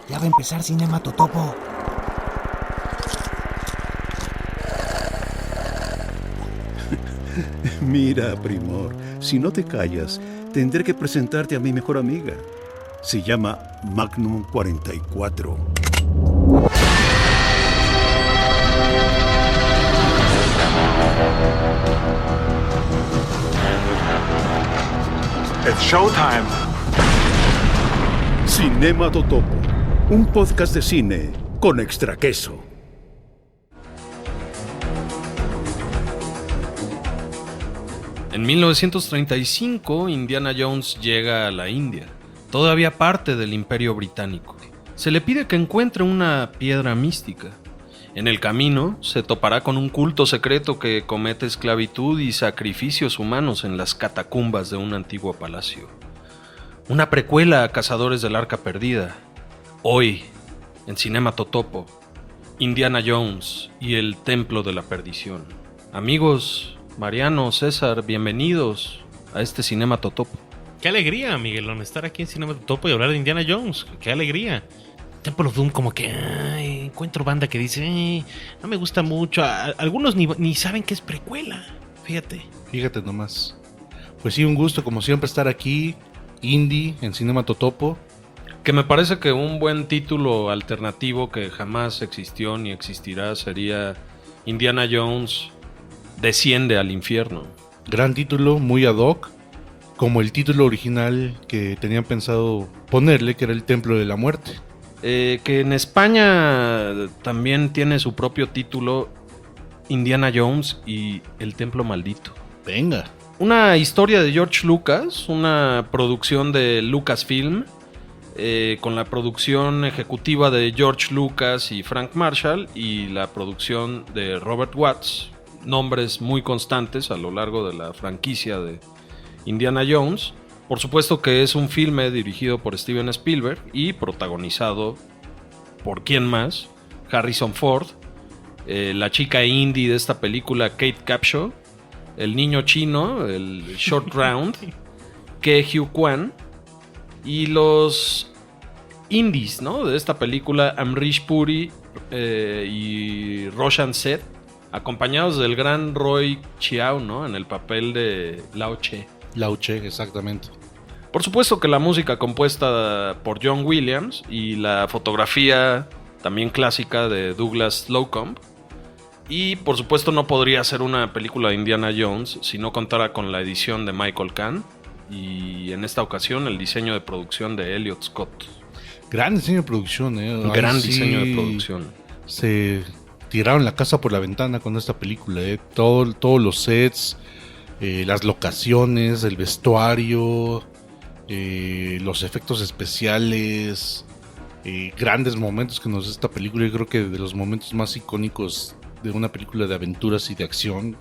Ya va a empezar Cinema Totopo. Mira, Primor, si no te callas, tendré que presentarte a mi mejor amiga. Se llama Magnum 44. It's showtime. Cinema Totopo, un podcast de cine con extra queso. En 1935, Indiana Jones llega a la India, todavía parte del Imperio Británico. Se le pide que encuentre una piedra mística. En el camino, se topará con un culto secreto que comete esclavitud y sacrificios humanos en las catacumbas de un antiguo palacio. Una precuela a Cazadores del Arca Perdida. Hoy, en Cinema Totopo, Indiana Jones y el Templo de la Perdición. Amigos, Mariano, César, bienvenidos a este Cinema Totopo. Qué alegría, Miguelón, estar aquí en Cinema Totopo y hablar de Indiana Jones. Qué alegría. Temple of Doom como que encuentro banda que dice no me gusta mucho. Algunos ni saben que es precuela. Fíjate nomás. Pues sí, un gusto como siempre estar aquí, Indy, en Cinema Totopo. Que me parece que un buen título alternativo que jamás existió ni existirá sería Indiana Jones desciende al infierno. Gran título, muy ad hoc, como el título original que tenían pensado ponerle, que era el Templo de la Muerte. Que en España también tiene su propio título, Indiana Jones y el Templo Maldito. Venga. Una historia de George Lucas, una producción de Lucasfilm, con la producción ejecutiva de George Lucas y Frank Marshall y la producción de Robert Watts, nombres muy constantes a lo largo de la franquicia de Indiana Jones. Por supuesto que es un filme dirigido por Steven Spielberg y protagonizado por ¿quién más? Harrison Ford, la chica indie de esta película Kate Capshaw, el niño chino, el Short Round, Ke Huy Quan, y los indies, ¿no?, de esta película, Amrish Puri y Roshan Seth, acompañados del gran Roy Chiao, ¿no?, en el papel de Lao Che. Lao Che, exactamente. Por supuesto que la música compuesta por John Williams y la fotografía también clásica de Douglas Slocumb. Y por supuesto no podría ser una película de Indiana Jones si no contara con la edición de Michael Kahn y en esta ocasión el diseño de producción de Elliot Scott. Gran diseño de producción, ¿eh? Gran diseño de producción. Se tiraron la casa por la ventana con esta película, ¿eh? Todos los sets, las locaciones, el vestuario, los efectos especiales, grandes momentos que nos da esta película. Yo creo que de los momentos más icónicos de una película de aventuras y de acción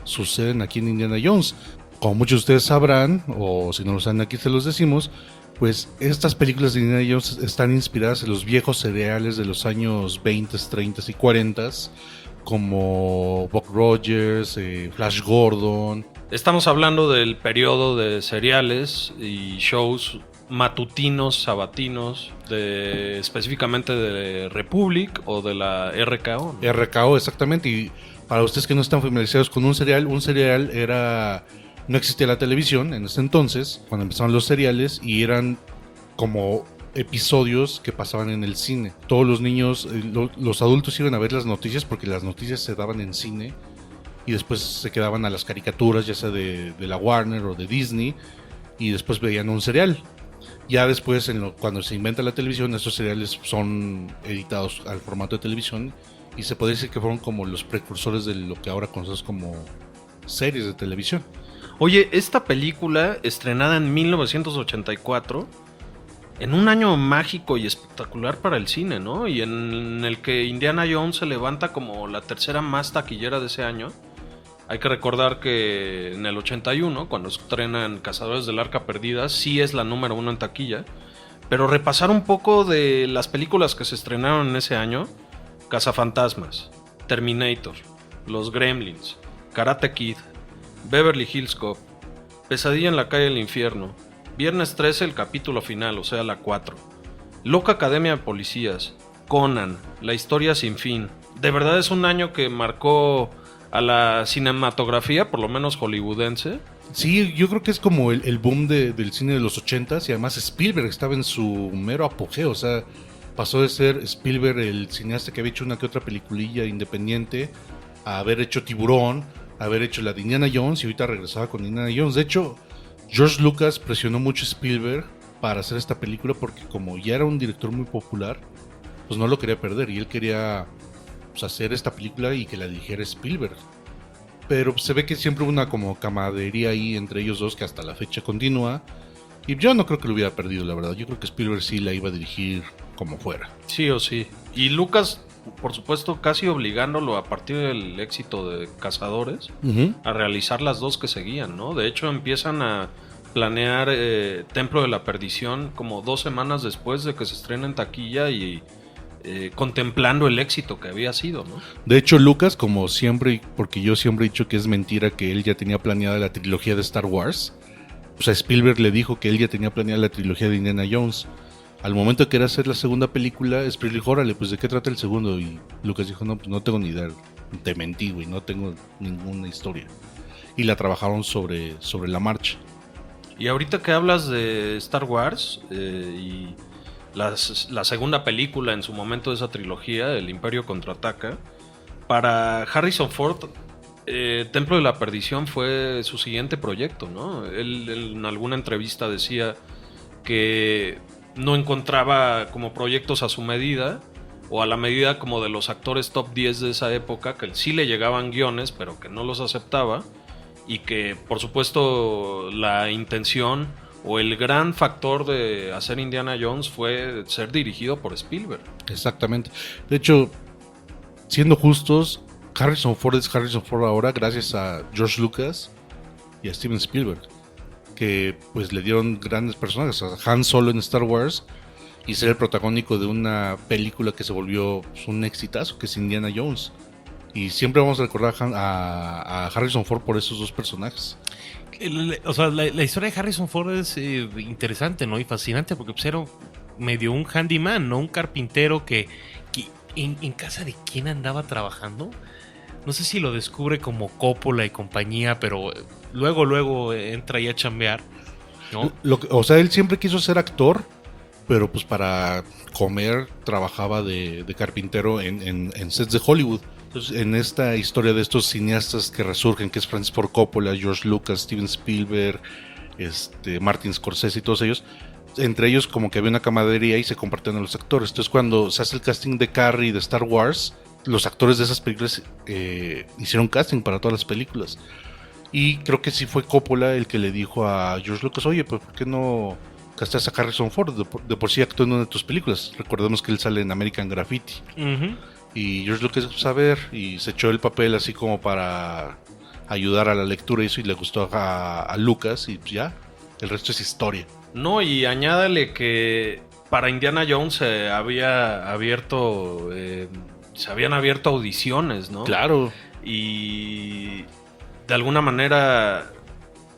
suceden aquí en Indiana Jones. Como muchos de ustedes sabrán, o si no lo saben aquí se los decimos, pues estas películas de Indiana Jones están inspiradas en los viejos seriales de los años 20, 30 y 40, como Buck Rogers, Flash Gordon. Estamos hablando del periodo de seriales y shows matutinos, sabatinos, específicamente de Republic o de la RKO, ¿no? RKO, exactamente. Y para ustedes que no están familiarizados con un serial era... No existía la televisión en ese entonces, cuando empezaron los seriales, y eran como episodios que pasaban en el cine. Todos los niños, los adultos iban a ver las noticias porque las noticias se daban en cine y después se quedaban a las caricaturas, ya sea de la Warner o de Disney, y después veían un serial. Ya después, cuando se inventa la televisión, estos seriales son editados al formato de televisión y se puede decir que fueron como los precursores de lo que ahora conocemos como series de televisión. Oye, esta película, estrenada en 1984, en un año mágico y espectacular para el cine, ¿no? Y en el que Indiana Jones se levanta como la tercera más taquillera de ese año. Hay que recordar que en el 81, cuando estrenan Cazadores del Arca Perdida, sí es la número 1 en taquilla. Pero repasar un poco de las películas que se estrenaron en ese año: Cazafantasmas, Terminator, Los Gremlins, Karate Kid, Beverly Hills Cop, Pesadilla en la calle del infierno, Viernes 13, el capítulo final, o sea, la 4, Loca Academia de Policías, Conan, La Historia Sin Fin. De verdad es un año que marcó a la cinematografía, por lo menos hollywoodense. Sí, yo creo que es como el boom del cine de los 80s, y además Spielberg estaba en su mero apogeo. O sea, pasó de ser Spielberg el cineasta que había hecho una que otra peliculilla independiente a haber hecho Tiburón, a haber hecho la de Indiana Jones, y ahorita regresaba con Indiana Jones. De hecho, George Lucas presionó mucho a Spielberg para hacer esta película porque como ya era un director muy popular, pues no lo quería perder, y él quería, pues, hacer esta película y que la dirigiera Spielberg. Pero se ve que siempre hubo una como camaradería ahí entre ellos dos que hasta la fecha continúa. Y yo no creo que lo hubiera perdido, la verdad. Yo creo que Spielberg sí la iba a dirigir como fuera. Sí o sí. Y Lucas, por supuesto, casi obligándolo a partir del éxito de Cazadores a realizar las dos que seguían, ¿no? De hecho, empiezan a planear Templo de la Perdición como 2 semanas después de que se estrena en taquilla y contemplando el éxito que había sido, ¿no? De hecho, Lucas, como siempre, porque yo siempre he dicho que es mentira que él ya tenía planeada la trilogía de Star Wars, pues a Spielberg le dijo que él ya tenía planeada la trilogía de Indiana Jones. Al momento de querer hacer la segunda película, Spielberg dijo, órale, pues ¿de qué trata el segundo? Y Lucas dijo, no, pues no tengo ni idea, te mentí, güey, no tengo ninguna historia. Y la trabajaron sobre la marcha. Y ahorita que hablas de Star Wars y la segunda película en su momento de esa trilogía, El Imperio Contraataca, para Harrison Ford, Templo de la Perdición fue su siguiente proyecto, ¿no? Él en alguna entrevista decía que no encontraba como proyectos a su medida o a la medida como de los actores top 10 de esa época, que sí le llegaban guiones pero que no los aceptaba, y que por supuesto la intención o el gran factor de hacer Indiana Jones fue ser dirigido por Spielberg. Exactamente. De hecho, siendo justos, Harrison Ford es Harrison Ford ahora gracias a George Lucas y a Steven Spielberg, que pues le dieron grandes personajes, a Han Solo en Star Wars y ser el protagónico de una película que se volvió, pues, un exitazo, que es Indiana Jones. Y siempre vamos a recordar a Harrison Ford por esos dos personajes. O sea, la historia de Harrison Ford es interesante, ¿no? Y fascinante, porque pues era medio un handyman, ¿no? Un carpintero que en casa de quién andaba trabajando. No sé si lo descubre como Coppola y compañía, pero luego entra ahí a chambear, ¿no? O sea, él siempre quiso ser actor, pero pues para comer trabajaba de carpintero en sets de Hollywood. Entonces, en esta historia de estos cineastas que resurgen, que es Francis Ford Coppola, George Lucas, Steven Spielberg, Martin Scorsese y todos ellos, entre ellos como que había una camaradería y se compartían a los actores. Entonces, cuando se hace el casting de Carrie y de Star Wars, los actores de esas películas hicieron casting para todas las películas. Y creo que sí fue Coppola el que le dijo a George Lucas, oye, pues ¿por qué no casteas a Harrison Ford? De por sí actuó en una de tus películas. Recordemos que él sale en American Graffiti. Y George Lucas quiso saber y se echó el papel así como para ayudar a la lectura y eso, y le gustó a Lucas, y pues ya, el resto es historia. No, y añádale que para Indiana Jones se habían abierto audiciones, ¿no? Claro. Y de alguna manera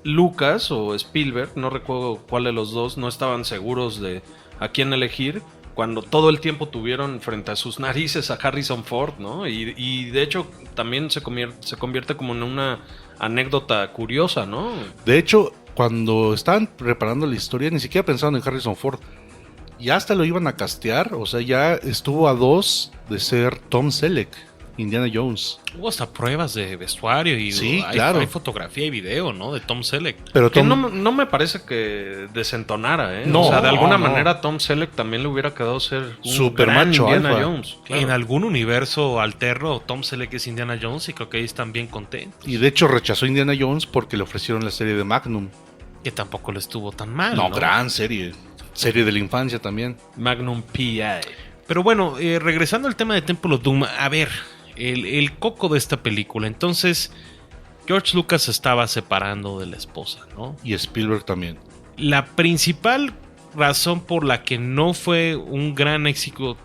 Lucas o Spielberg, no recuerdo cuál de los dos, no estaban seguros de a quién elegir, cuando todo el tiempo tuvieron frente a sus narices a Harrison Ford, ¿no? Y de hecho también se convierte como en una anécdota curiosa, ¿no? De hecho, cuando estaban preparando la historia, ni siquiera pensaron en Harrison Ford. Ya hasta lo iban a castear, o sea, ya estuvo a 2 de ser Tom Selleck, Indiana Jones. Hubo hasta pruebas de vestuario y sí, claro. Hay fotografía y video, ¿no? De Tom Selleck. Pero que no me parece que desentonara, ¿eh? No, o sea, de alguna manera Tom Selleck también le hubiera quedado ser un super gran macho Indiana alfa. Jones. Claro. En algún universo alterno, Tom Selleck es Indiana Jones y creo que ahí están bien contentos. Y de hecho rechazó Indiana Jones porque le ofrecieron la serie de Magnum. Que tampoco le estuvo tan mal, ¿no? Gran serie. Serie de la infancia también. Magnum P.I. Pero bueno, regresando al tema de Temple of Doom, a ver, el coco de esta película. Entonces, George Lucas se estaba separando de la esposa, ¿no? Y Spielberg también. La principal razón por la que no fue un gran éxito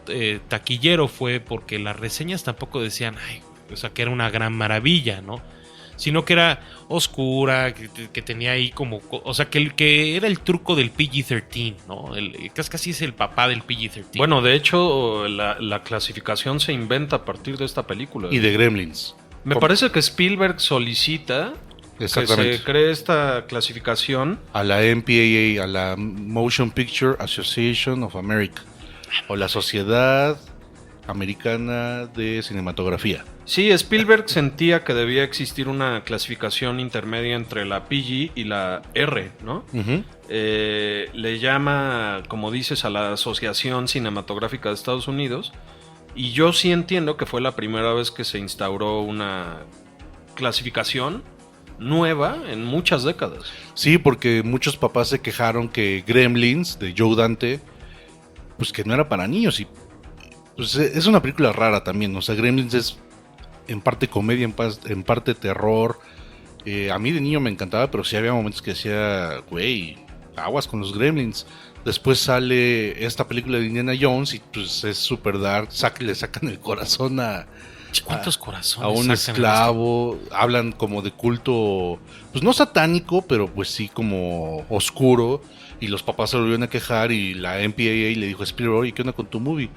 taquillero fue porque las reseñas tampoco decían, ay, o sea, que era una gran maravilla, ¿no? sino que era oscura, que tenía ahí como... O sea, que era el truco del PG-13, ¿no? Casi es el papá del PG-13. Bueno, de hecho, la clasificación se inventa a partir de esta película. Y de Gremlins. Me parece que Spielberg solicita que se cree esta clasificación a la MPAA, a la Motion Picture Association of America, o la Sociedad Americana de Cinematografía. Sí, Spielberg sentía que debía existir una clasificación intermedia entre la PG y la R, ¿no? Uh-huh. Le llama, como dices, a la Asociación Cinematográfica de Estados Unidos, y yo sí entiendo que fue la primera vez que se instauró una clasificación nueva en muchas décadas. Sí, porque muchos papás se quejaron que Gremlins, de Joe Dante, pues que no era para niños, y pues es una película rara también. O sea, Gremlins es en parte comedia, en parte terror. A mí de niño me encantaba, pero sí había momentos que decía, güey, aguas con los Gremlins. Después sale esta película de Indiana Jones y pues es super dark, le sacan el corazón ¿Cuántos corazones? A un esclavo. Hablan como de culto, pues no satánico, pero pues sí como oscuro. Y los papás se volvieron a quejar y la MPAA le dijo a Spielberg, ¿y qué onda con tu movie?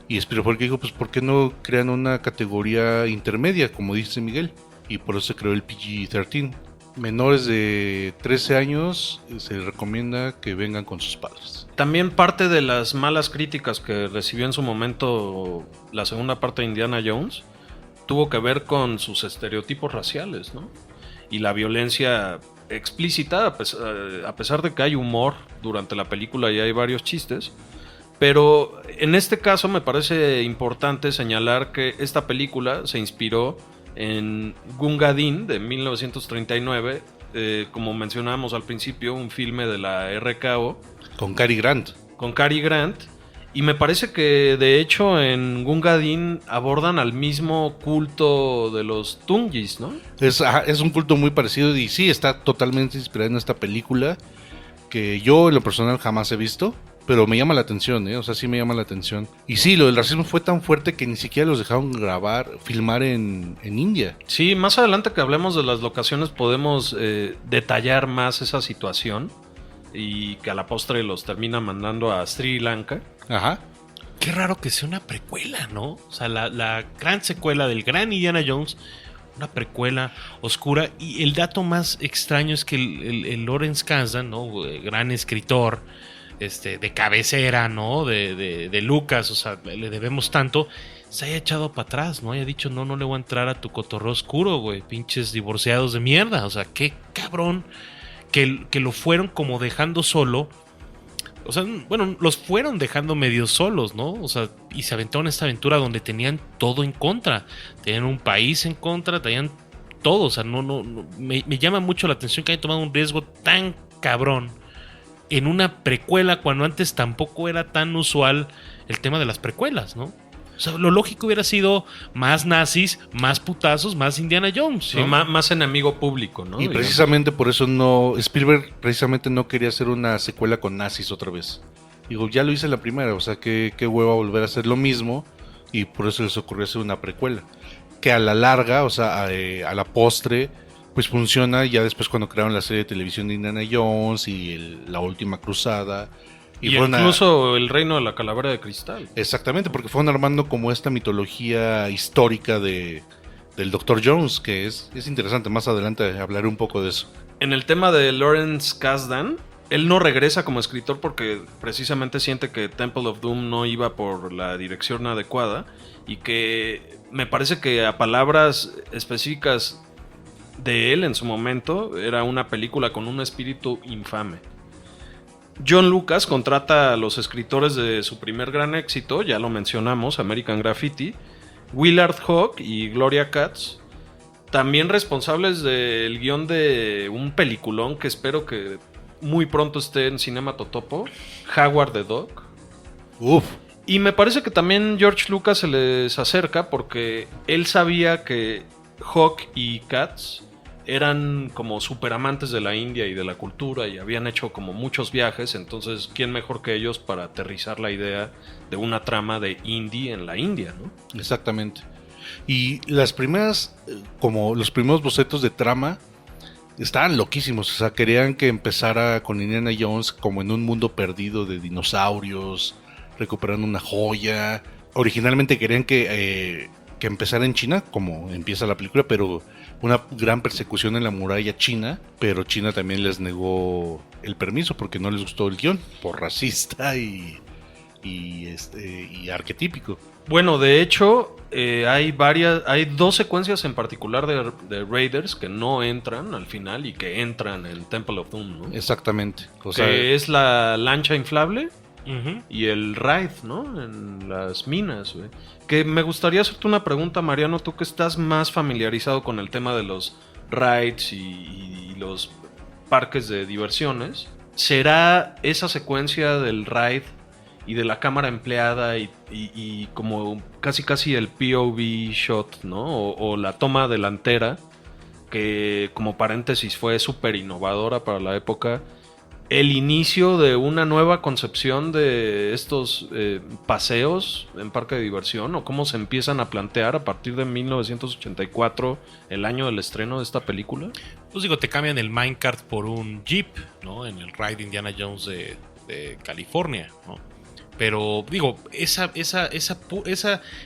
Y Spielberg dijo, pues ¿por qué no crean una categoría intermedia, como dice Miguel? Y por eso se creó el PG-13. Menores de 13 años se recomienda que vengan con sus padres. También parte de las malas críticas que recibió en su momento la segunda parte de Indiana Jones tuvo que ver con sus estereotipos raciales, ¿no? Y la violencia explícita, a pesar de que hay humor durante la película y hay varios chistes. Pero en este caso me parece importante señalar que esta película se inspiró en Gunga Din de 1939, como mencionábamos al principio, un filme de la RKO. Con Cary Grant. Con Cary Grant. Y me parece que de hecho en Gunga Din abordan al mismo culto de los Tungis, ¿no? Es un culto muy parecido y sí, está totalmente inspirado en esta película que yo en lo personal jamás he visto. Pero me llama la atención, o sea, sí me llama la atención. Y sí, lo del racismo fue tan fuerte que ni siquiera los dejaron filmar en India. Sí, más adelante que hablemos de las locaciones podemos detallar más esa situación y que a la postre los termina mandando a Sri Lanka. Ajá. Qué raro que sea una precuela, ¿no? O sea, la gran secuela del gran Indiana Jones, una precuela oscura. Y el dato más extraño es que el Lawrence Kasdan, ¿no? Gran escritor, de cabecera, ¿no? De Lucas, o sea, le debemos tanto, se haya echado para atrás, ¿no? Haya dicho, no le voy a entrar a tu cotorreo oscuro, güey, pinches divorciados de mierda. O sea, qué cabrón que lo fueron como dejando solo. O sea, bueno, los fueron dejando medio solos, ¿no? O sea, y se aventaron esta aventura donde tenían todo en contra. Tenían un país en contra, tenían todo. O sea, me llama mucho la atención que hayan tomado un riesgo tan cabrón en una precuela, cuando antes tampoco era tan usual el tema de las precuelas, ¿no? O sea, lo lógico hubiera sido más nazis, más putazos, más Indiana Jones, ¿no? Sí, más enemigo público, ¿no? Y precisamente por eso Spielberg precisamente no quería hacer una secuela con nazis otra vez. Digo, ya lo hice en la primera, o sea, qué hueva volver a hacer lo mismo, y por eso les ocurrió hacer una precuela. Que a la larga, o sea, a la postre, pues funciona ya después cuando crearon la serie de televisión de Indiana Jones y la última cruzada. Y incluso el reino de la calavera de cristal. Exactamente, porque fueron armando como esta mitología histórica del Dr. Jones, que es interesante. Más adelante hablaré un poco de eso. En el tema de Lawrence Kasdan, él no regresa como escritor porque precisamente siente que Temple of Doom no iba por la dirección adecuada y que me parece que a palabras específicas de él en su momento era una película con un espíritu infame. John Lucas contrata a los escritores de su primer gran éxito, ya lo mencionamos, American Graffiti, Willard Hawk y Gloria Katz, también responsables del guión de un peliculón que espero que muy pronto esté en Cinema Totopo, Howard the Dog. Uf. Y me parece que también George Lucas se les acerca porque él sabía que Hawk y Katz eran como super amantes de la India y de la cultura y habían hecho como muchos viajes, entonces ¿quién mejor que ellos para aterrizar la idea de una trama de indie en la India, ¿no? Exactamente. Y las primeras, como los primeros bocetos de trama, estaban loquísimos. O sea, querían que empezara con Indiana Jones como en un mundo perdido de dinosaurios, recuperando una joya. Originalmente querían que empezara en China, como empieza la película, pero una gran persecución en la muralla china, pero China también les negó el permiso porque no les gustó el guión, por racista y arquetípico. Bueno, de hecho, hay dos secuencias en particular de Raiders que no entran al final y que entran en Temple of Doom, ¿no? Exactamente. O Que sea, es la lancha inflable Ujú. y el raid, ¿no? En las minas, güey. Que me gustaría hacerte una pregunta, Mariano, tú que estás más familiarizado con el tema de los raids y los parques de diversiones. ¿Será esa secuencia del raid y de la cámara empleada y como casi el POV shot, ¿no? O la toma delantera, que como paréntesis fue súper innovadora para la época, el inicio de una nueva concepción de estos paseos en parque de diversión, o cómo se empiezan a plantear a partir de 1984, el año del estreno de esta película? Pues digo, te cambian el minecart por un Jeep, ¿no? En el Ride Indiana Jones de California, ¿no? Pero digo, esa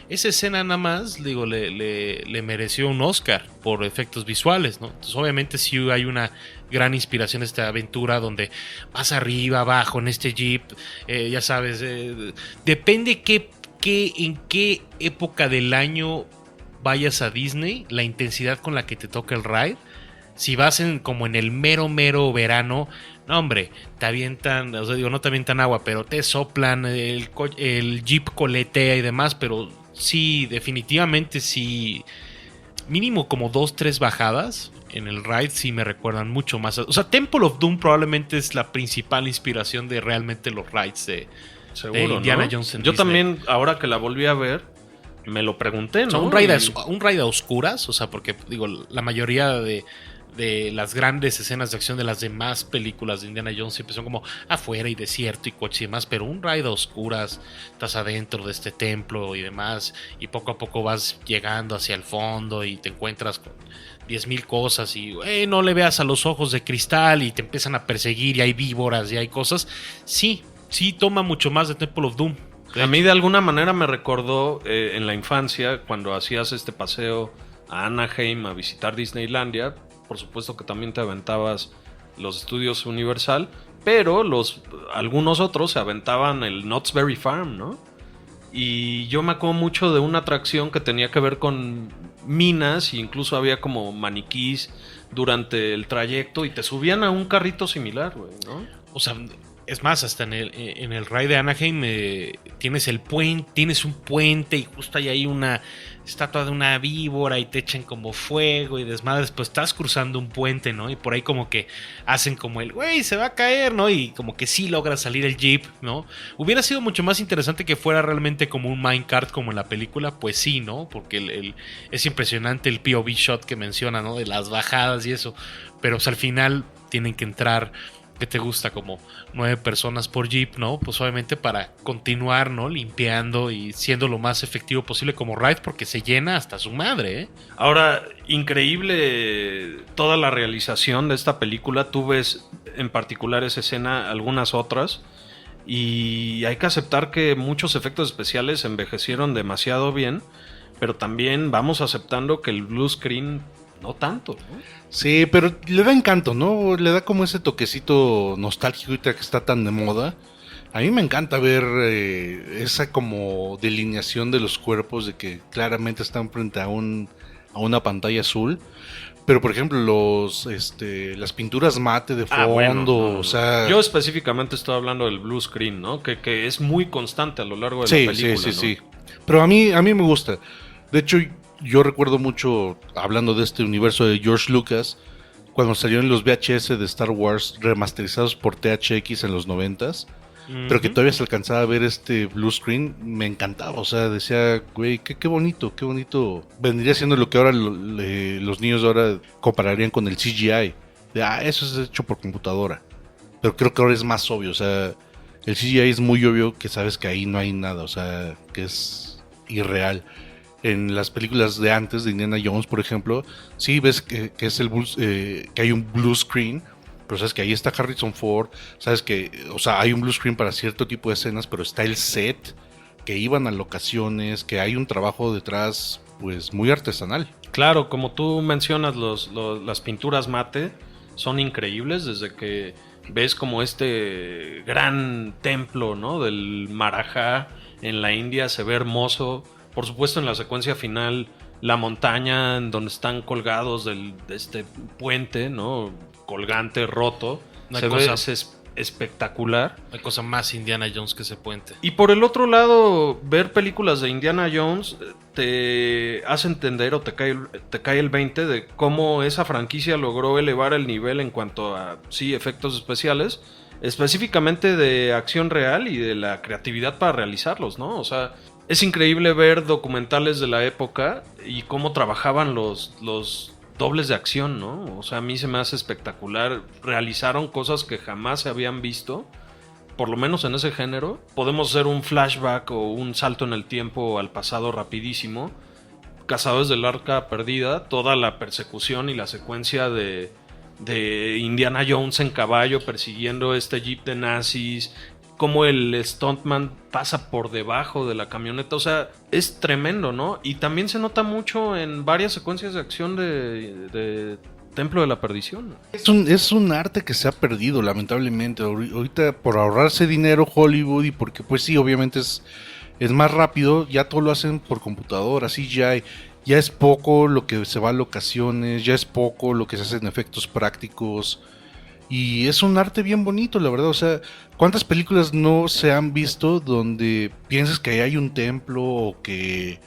escena nada más, digo, le mereció un Oscar por efectos visuales, ¿no? Entonces, obviamente sí hay una gran inspiración en esta aventura donde vas arriba, abajo en este Jeep, ya sabes, depende en qué época del año vayas a Disney, la intensidad con la que te toca el ride. Si vas como en el mero verano, no, hombre, te avientan, o sea, digo, no te avientan agua, pero te soplan, el Jeep coletea y demás, pero sí, definitivamente sí, mínimo como 2-3 bajadas en el ride sí me recuerdan mucho más. O sea, Temple of Doom probablemente es la principal inspiración de realmente los rides de Indiana Jones en Yo Disney. también, ahora que la volví a ver, me lo pregunté, ¿no? O sea, un ride a oscuras, o sea, porque digo, la mayoría de las grandes escenas de acción de las demás películas de Indiana Jones siempre son como afuera y desierto y coche y demás, pero un ride a oscuras, estás adentro de este templo y demás, y poco a poco vas llegando hacia el fondo y te encuentras con 10,000 cosas y no le veas a los ojos de cristal y te empiezan a perseguir y hay víboras y hay cosas. Sí toma mucho más de Temple of Doom. A mí de alguna manera me recordó en la infancia cuando hacías este paseo a Anaheim a visitar Disneylandia. Por supuesto que también te aventabas los estudios Universal, pero algunos otros se aventaban el Knott's Berry Farm, ¿no? Y yo me acuerdo mucho de una atracción que tenía que ver con minas, e incluso había como maniquís durante el trayecto y te subían a un carrito similar, güey, ¿no? O sea, es más, hasta en el ride de Anaheim tienes un puente y justo hay una estatua de una víbora y te echan como fuego y desmadres, pues estás cruzando un puente, ¿no? Y por ahí como que hacen como el, güey, se va a caer, ¿no? Y como que sí logra salir el Jeep, ¿no? Hubiera sido mucho más interesante que fuera realmente como un minecart como en la película, pues sí, ¿no? Porque es impresionante el POV shot que menciona, ¿no? De las bajadas y eso, pero pues, al final tienen que entrar, ¿qué te gusta? Como 9 personas por Jeep, ¿no? Pues obviamente para continuar, ¿no? Limpiando y siendo lo más efectivo posible como ride, porque se llena hasta su madre, ¿eh? Ahora, increíble toda la realización de esta película. Tú ves en particular esa escena, algunas otras, y hay que aceptar que muchos efectos especiales envejecieron demasiado bien, pero también vamos aceptando que el blue screen no tanto, ¿no? Sí, pero le da encanto, ¿no? Le da como ese toquecito nostálgico ahorita que está tan de moda. A mí me encanta ver esa como delineación de los cuerpos, de que claramente están frente a una pantalla azul. Pero por ejemplo las pinturas mate de fondo, Bueno, no. o sea, Yo específicamente estoy hablando del blue screen, ¿no? Que es muy constante a lo largo de sí, la película, ¿no? sí. Pero a mí me gusta. De hecho, yo recuerdo mucho, hablando de este universo de George Lucas, cuando salieron los VHS de Star Wars remasterizados por THX en los 90s, pero que todavía se alcanzaba a ver este blue screen, me encantaba. O sea, decía, güey, qué bonito, qué bonito. Vendría siendo lo que ahora los niños de ahora compararían con el CGI. Eso es hecho por computadora. Pero creo que ahora es más obvio. O sea, el CGI es muy obvio que sabes que ahí no hay nada. O sea, que es irreal. En las películas de antes de Indiana Jones, por ejemplo, sí ves que es que hay un blue screen, pero sabes que ahí está Harrison Ford, sabes que, o sea, hay un blue screen para cierto tipo de escenas, pero está el set, que iban a locaciones, que hay un trabajo detrás, pues muy artesanal. Claro, como tú mencionas, las pinturas mate son increíbles desde que ves como este gran templo, ¿no? Del Maharaja en la India, se ve hermoso. Por supuesto, en la secuencia final, la montaña en donde están colgados de este puente, ¿no? Colgante, roto. Una Se cosa- ve espectacular. Hay cosa más Indiana Jones que ese puente. Y por el otro lado, ver películas de Indiana Jones te hace entender o te cae el 20 de cómo esa franquicia logró elevar el nivel en cuanto a, sí, efectos especiales, específicamente de acción real y de la creatividad para realizarlos, ¿no? O sea, es increíble ver documentales de la época y cómo trabajaban los dobles de acción, ¿no? O sea, a mí se me hace espectacular. Realizaron cosas que jamás se habían visto, por lo menos en ese género. Podemos hacer un flashback o un salto en el tiempo al pasado rapidísimo. Cazadores del Arca Perdida, toda la persecución y la secuencia de Indiana Jones en caballo persiguiendo este jeep de nazis, cómo el stuntman pasa por debajo de la camioneta, o sea, es tremendo, ¿no? Y también se nota mucho en varias secuencias de acción de Templo de la Perdición. Es un arte que se ha perdido, lamentablemente. Ahorita, por ahorrarse dinero Hollywood y porque, pues sí, obviamente es más rápido, ya todo lo hacen por computadora, así ya es poco lo que se va a locaciones, ya es poco lo que se hace en efectos prácticos. Y es un arte bien bonito, la verdad. O sea, ¿cuántas películas no se han visto donde piensas que hay un templo o que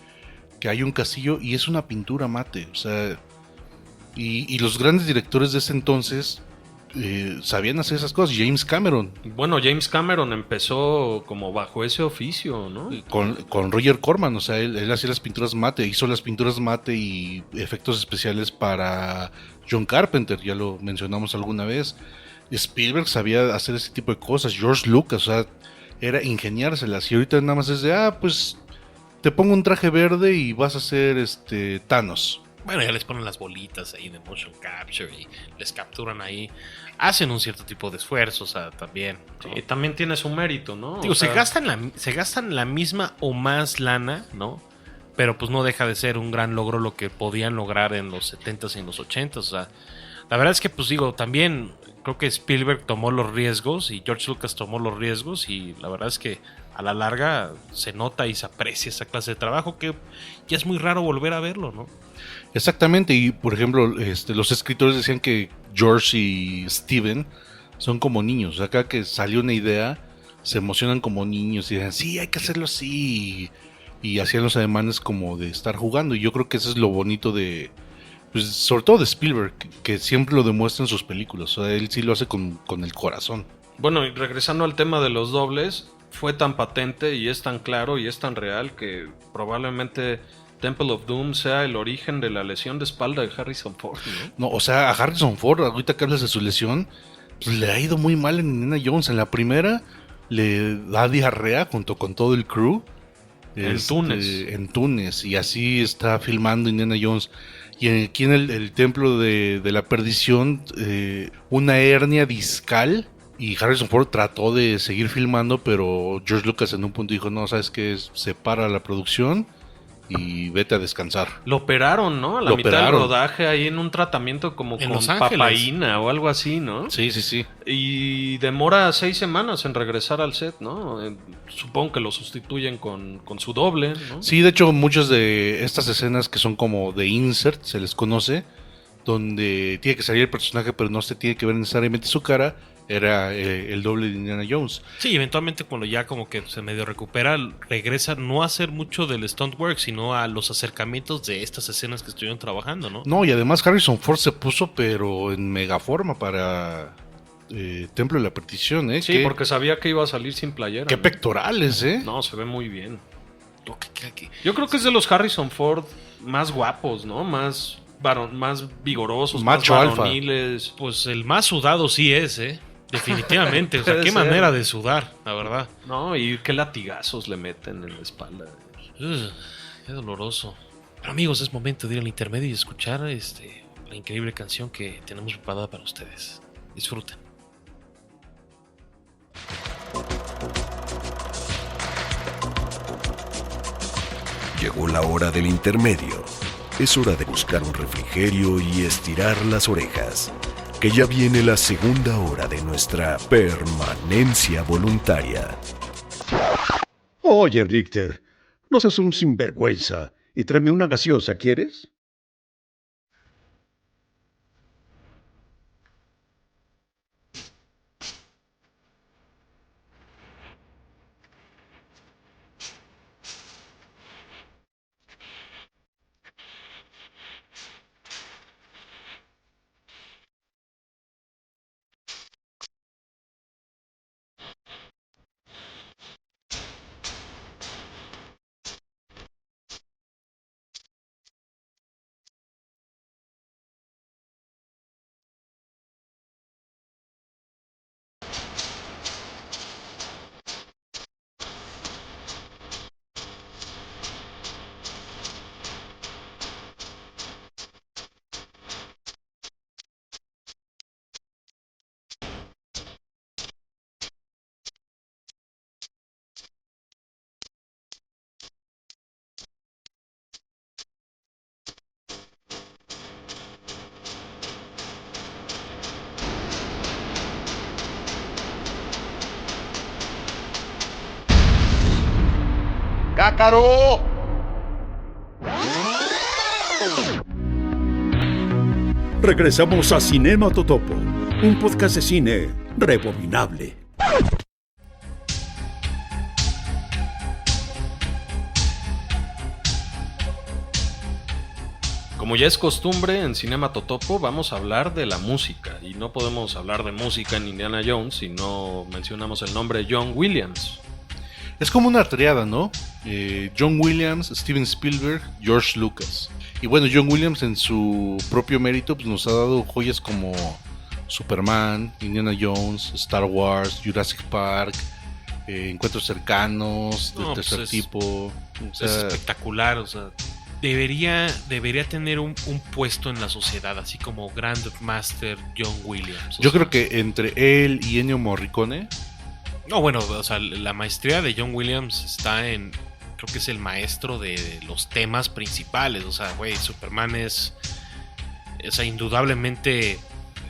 hay un castillo y es una pintura mate? O sea, y los grandes directores de ese entonces sabían hacer esas cosas. James Cameron, Bueno, James Cameron empezó como bajo ese oficio, ¿no? con Roger Corman, o sea, él hacía las pinturas mate, hizo las pinturas mate y efectos especiales para John Carpenter, ya lo mencionamos alguna vez. Spielberg sabía hacer ese tipo de cosas, George Lucas, o sea, era ingeniárselas. Y ahorita nada más es de, pues te pongo un traje verde y vas a ser Thanos. Bueno, ya les ponen las bolitas ahí de motion capture y les capturan ahí. Hacen un cierto tipo de esfuerzo, o sea, también. ¿no? Y también tiene su mérito, ¿no? Digo, O sea, se gastan la misma o más lana, ¿no? Pero pues no deja de ser un gran logro lo que podían lograr en los 70s y en los 80s. O sea, la verdad es que, pues digo, también creo que Spielberg tomó los riesgos y George Lucas tomó los riesgos y la verdad es que a la larga se nota y se aprecia esa clase de trabajo que ya es muy raro volver a verlo, ¿no? Exactamente, y por ejemplo, los escritores decían que George y Steven son como niños. O sea, cada que salió una idea, se emocionan como niños y dicen, sí, hay que hacerlo así. Y hacían los ademanes como de estar jugando. Y yo creo que eso es lo bonito de, pues, sobre todo de Spielberg, que siempre lo demuestra en sus películas. O sea, él sí lo hace con el corazón. Bueno, y regresando al tema de los dobles, fue tan patente y es tan claro y es tan real que probablemente Temple of Doom sea el origen de la lesión de espalda de Harrison Ford, ¿no? No, o sea, a Harrison Ford, ahorita que hablas de su lesión, pues le ha ido muy mal en Indiana Jones. En la primera le da diarrea junto con todo el crew. En Túnez. En Túnez, y así está filmando Indiana Jones. Y aquí en el Templo de la Perdición, una hernia discal. Y Harrison Ford trató de seguir filmando, pero George Lucas en un punto dijo, no, ¿sabes qué? Separa la producción y vete a descansar. Lo operaron, ¿no? A la Lo mitad del operaron. rodaje ahí en un tratamiento como En con Los Ángeles. papaína o algo así, ¿no? Sí, sí, sí. Y demora 6 semanas en regresar al set, ¿no? Supongo que lo sustituyen con su doble, ¿no? Sí, de hecho, muchas de estas escenas que son como de insert, se les conoce, donde tiene que salir el personaje, pero no se tiene que ver necesariamente su cara, era el doble de Indiana Jones. Sí, eventualmente cuando ya como que se medio recupera, regresa no a hacer mucho del stunt work, sino a los acercamientos de estas escenas que estuvieron trabajando, ¿no? No, y además Harrison Ford se puso, pero en mega forma para Templo de la Perdición, ¿eh? Sí, porque sabía que iba a salir sin playera. Qué ¿no? pectorales, ¿eh? No, se ve muy bien. ¿Qué? Yo creo que es de los Harrison Ford más guapos, ¿no? Más vigorosos, Macho más alfa. varoniles. Pues el más sudado sí es, ¿eh? Definitivamente. O sea, Puede qué ser. manera de sudar, la verdad. No, y qué latigazos le meten en la espalda. Ugh. qué doloroso. Pero amigos, es momento de ir al intermedio y escuchar la increíble canción que tenemos preparada para ustedes. Disfruten. Llegó la hora del intermedio. Es hora de buscar un refrigerio y estirar las orejas, que ya viene la segunda hora de nuestra permanencia voluntaria. Oye, Richter, no seas un sinvergüenza y tráeme una gaseosa, ¿quieres? ¡Cácaro! Regresamos a Cinema Totopo, un podcast de cine rebobinable. Como ya es costumbre en Cinema Totopo, vamos a hablar de la música. Y no podemos hablar de música en Indiana Jones si no mencionamos el nombre de John Williams. Es como una triada, ¿no? John Williams, Steven Spielberg, George Lucas. Y bueno, John Williams en su propio mérito pues, nos ha dado joyas como Superman, Indiana Jones, Star Wars, Jurassic Park, Encuentros Cercanos, del tercer tipo. O sea, Es espectacular, o sea, debería tener un puesto en la sociedad, así como Grandmaster John Williams. yo creo que entre él y Ennio Morricone, No, bueno, o sea, la maestría de John Williams está en... Creo que es el maestro de los temas principales. O sea, güey, Superman es indudablemente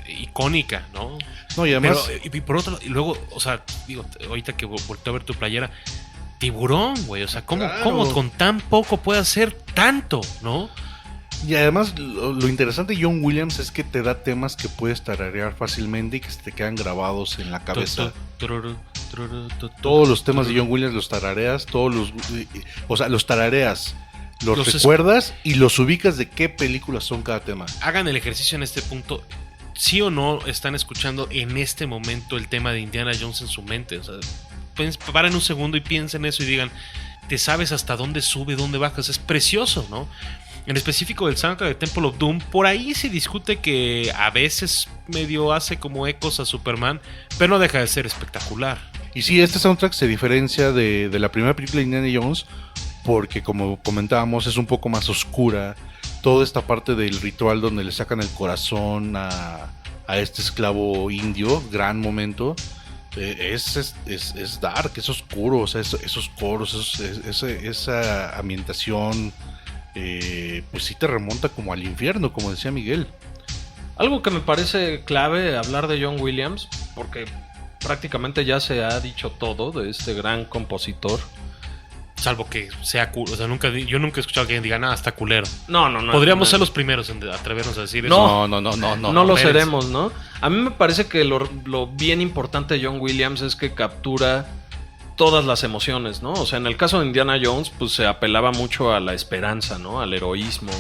icónica, ¿no? no, y además Pero, y por otro lado, y luego, o sea, digo, ahorita que volteo a ver tu playera, Tiburón, güey, o sea, ¿cómo con tan poco puede hacer tanto, no? Y además lo interesante de John Williams es que te da temas que puedes tararear fácilmente y que se te quedan grabados en la cabeza. Todos los temas de John Williams los tarareas, los tarareas, los recuerdas y los ubicas de qué películas son cada tema. Hagan el ejercicio en este punto. ¿Sí o no están escuchando en este momento el tema de Indiana Jones en su mente? O sea, paren un segundo y piensen eso y digan, ¿te sabes hasta dónde sube, dónde bajas? Es precioso, ¿no? En específico del soundtrack de Temple of Doom, por ahí se discute que a veces medio hace como ecos a Superman, pero no deja de ser espectacular. Y sí, este soundtrack se diferencia de la primera película de Indiana Jones porque, como comentábamos, es un poco más oscura. Toda esta parte del ritual donde le sacan el corazón a este esclavo indio, gran momento, es dark, es oscuro, o sea, esos coros, esa ambientación, pues sí te remonta como al infierno, como decía Miguel. Algo que me parece clave hablar de John Williams, porque prácticamente ya se ha dicho todo de este gran compositor. Salvo que sea o sea, yo nunca he escuchado que alguien diga, nada, está culero. No. Podríamos ser los primeros en atrevernos a decir No. eso. No lo seremos, ¿no? A mí me parece que lo bien importante de John Williams es que captura todas las emociones, ¿no? O sea, en el caso de Indiana Jones, pues se apelaba mucho a la esperanza, ¿no? Al heroísmo.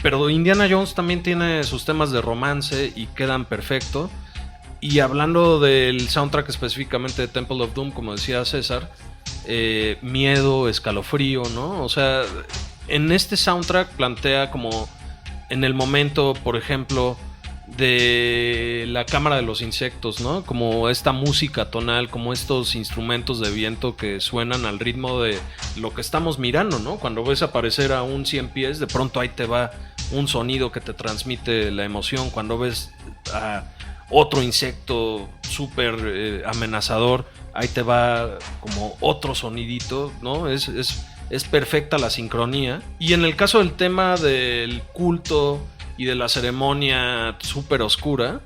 Pero Indiana Jones también tiene sus temas de romance y quedan perfecto. Y hablando del soundtrack específicamente de Temple of Doom, como decía César, miedo, escalofrío, ¿no? O sea, en este soundtrack plantea como en el momento, por ejemplo, de la cámara de los insectos, ¿no? Como esta música tonal, como estos instrumentos de viento que suenan al ritmo de lo que estamos mirando, ¿no? Cuando ves aparecer a un 100 pies, de pronto ahí te va un sonido que te transmite la emoción. Cuando ves a otro insecto súper amenazador, ahí te va como otro sonidito, ¿no? Es perfecta la sincronía. Y en el caso del tema del culto y de la ceremonia súper oscura,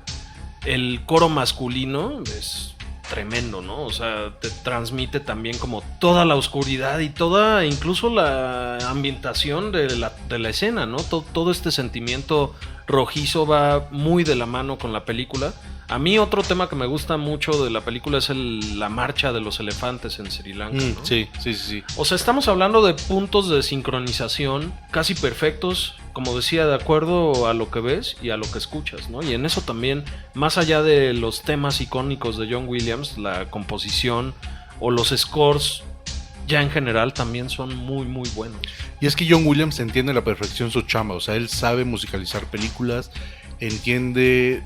el coro masculino es tremendo, ¿no? O sea, te transmite también como toda la oscuridad y toda, incluso la ambientación de la escena, ¿no? Todo este sentimiento rojizo va muy de la mano con la película. A mí otro tema que me gusta mucho de la película es la marcha de los elefantes en Sri Lanka, ¿no? Sí. O sea, estamos hablando de puntos de sincronización casi perfectos, como decía, de acuerdo a lo que ves y a lo que escuchas, ¿no? Y en eso también, más allá de los temas icónicos de John Williams, la composición o los scores ya en general también son muy, muy buenos. Y es que John Williams entiende a la perfección su chamba, o sea, él sabe musicalizar películas, entiende,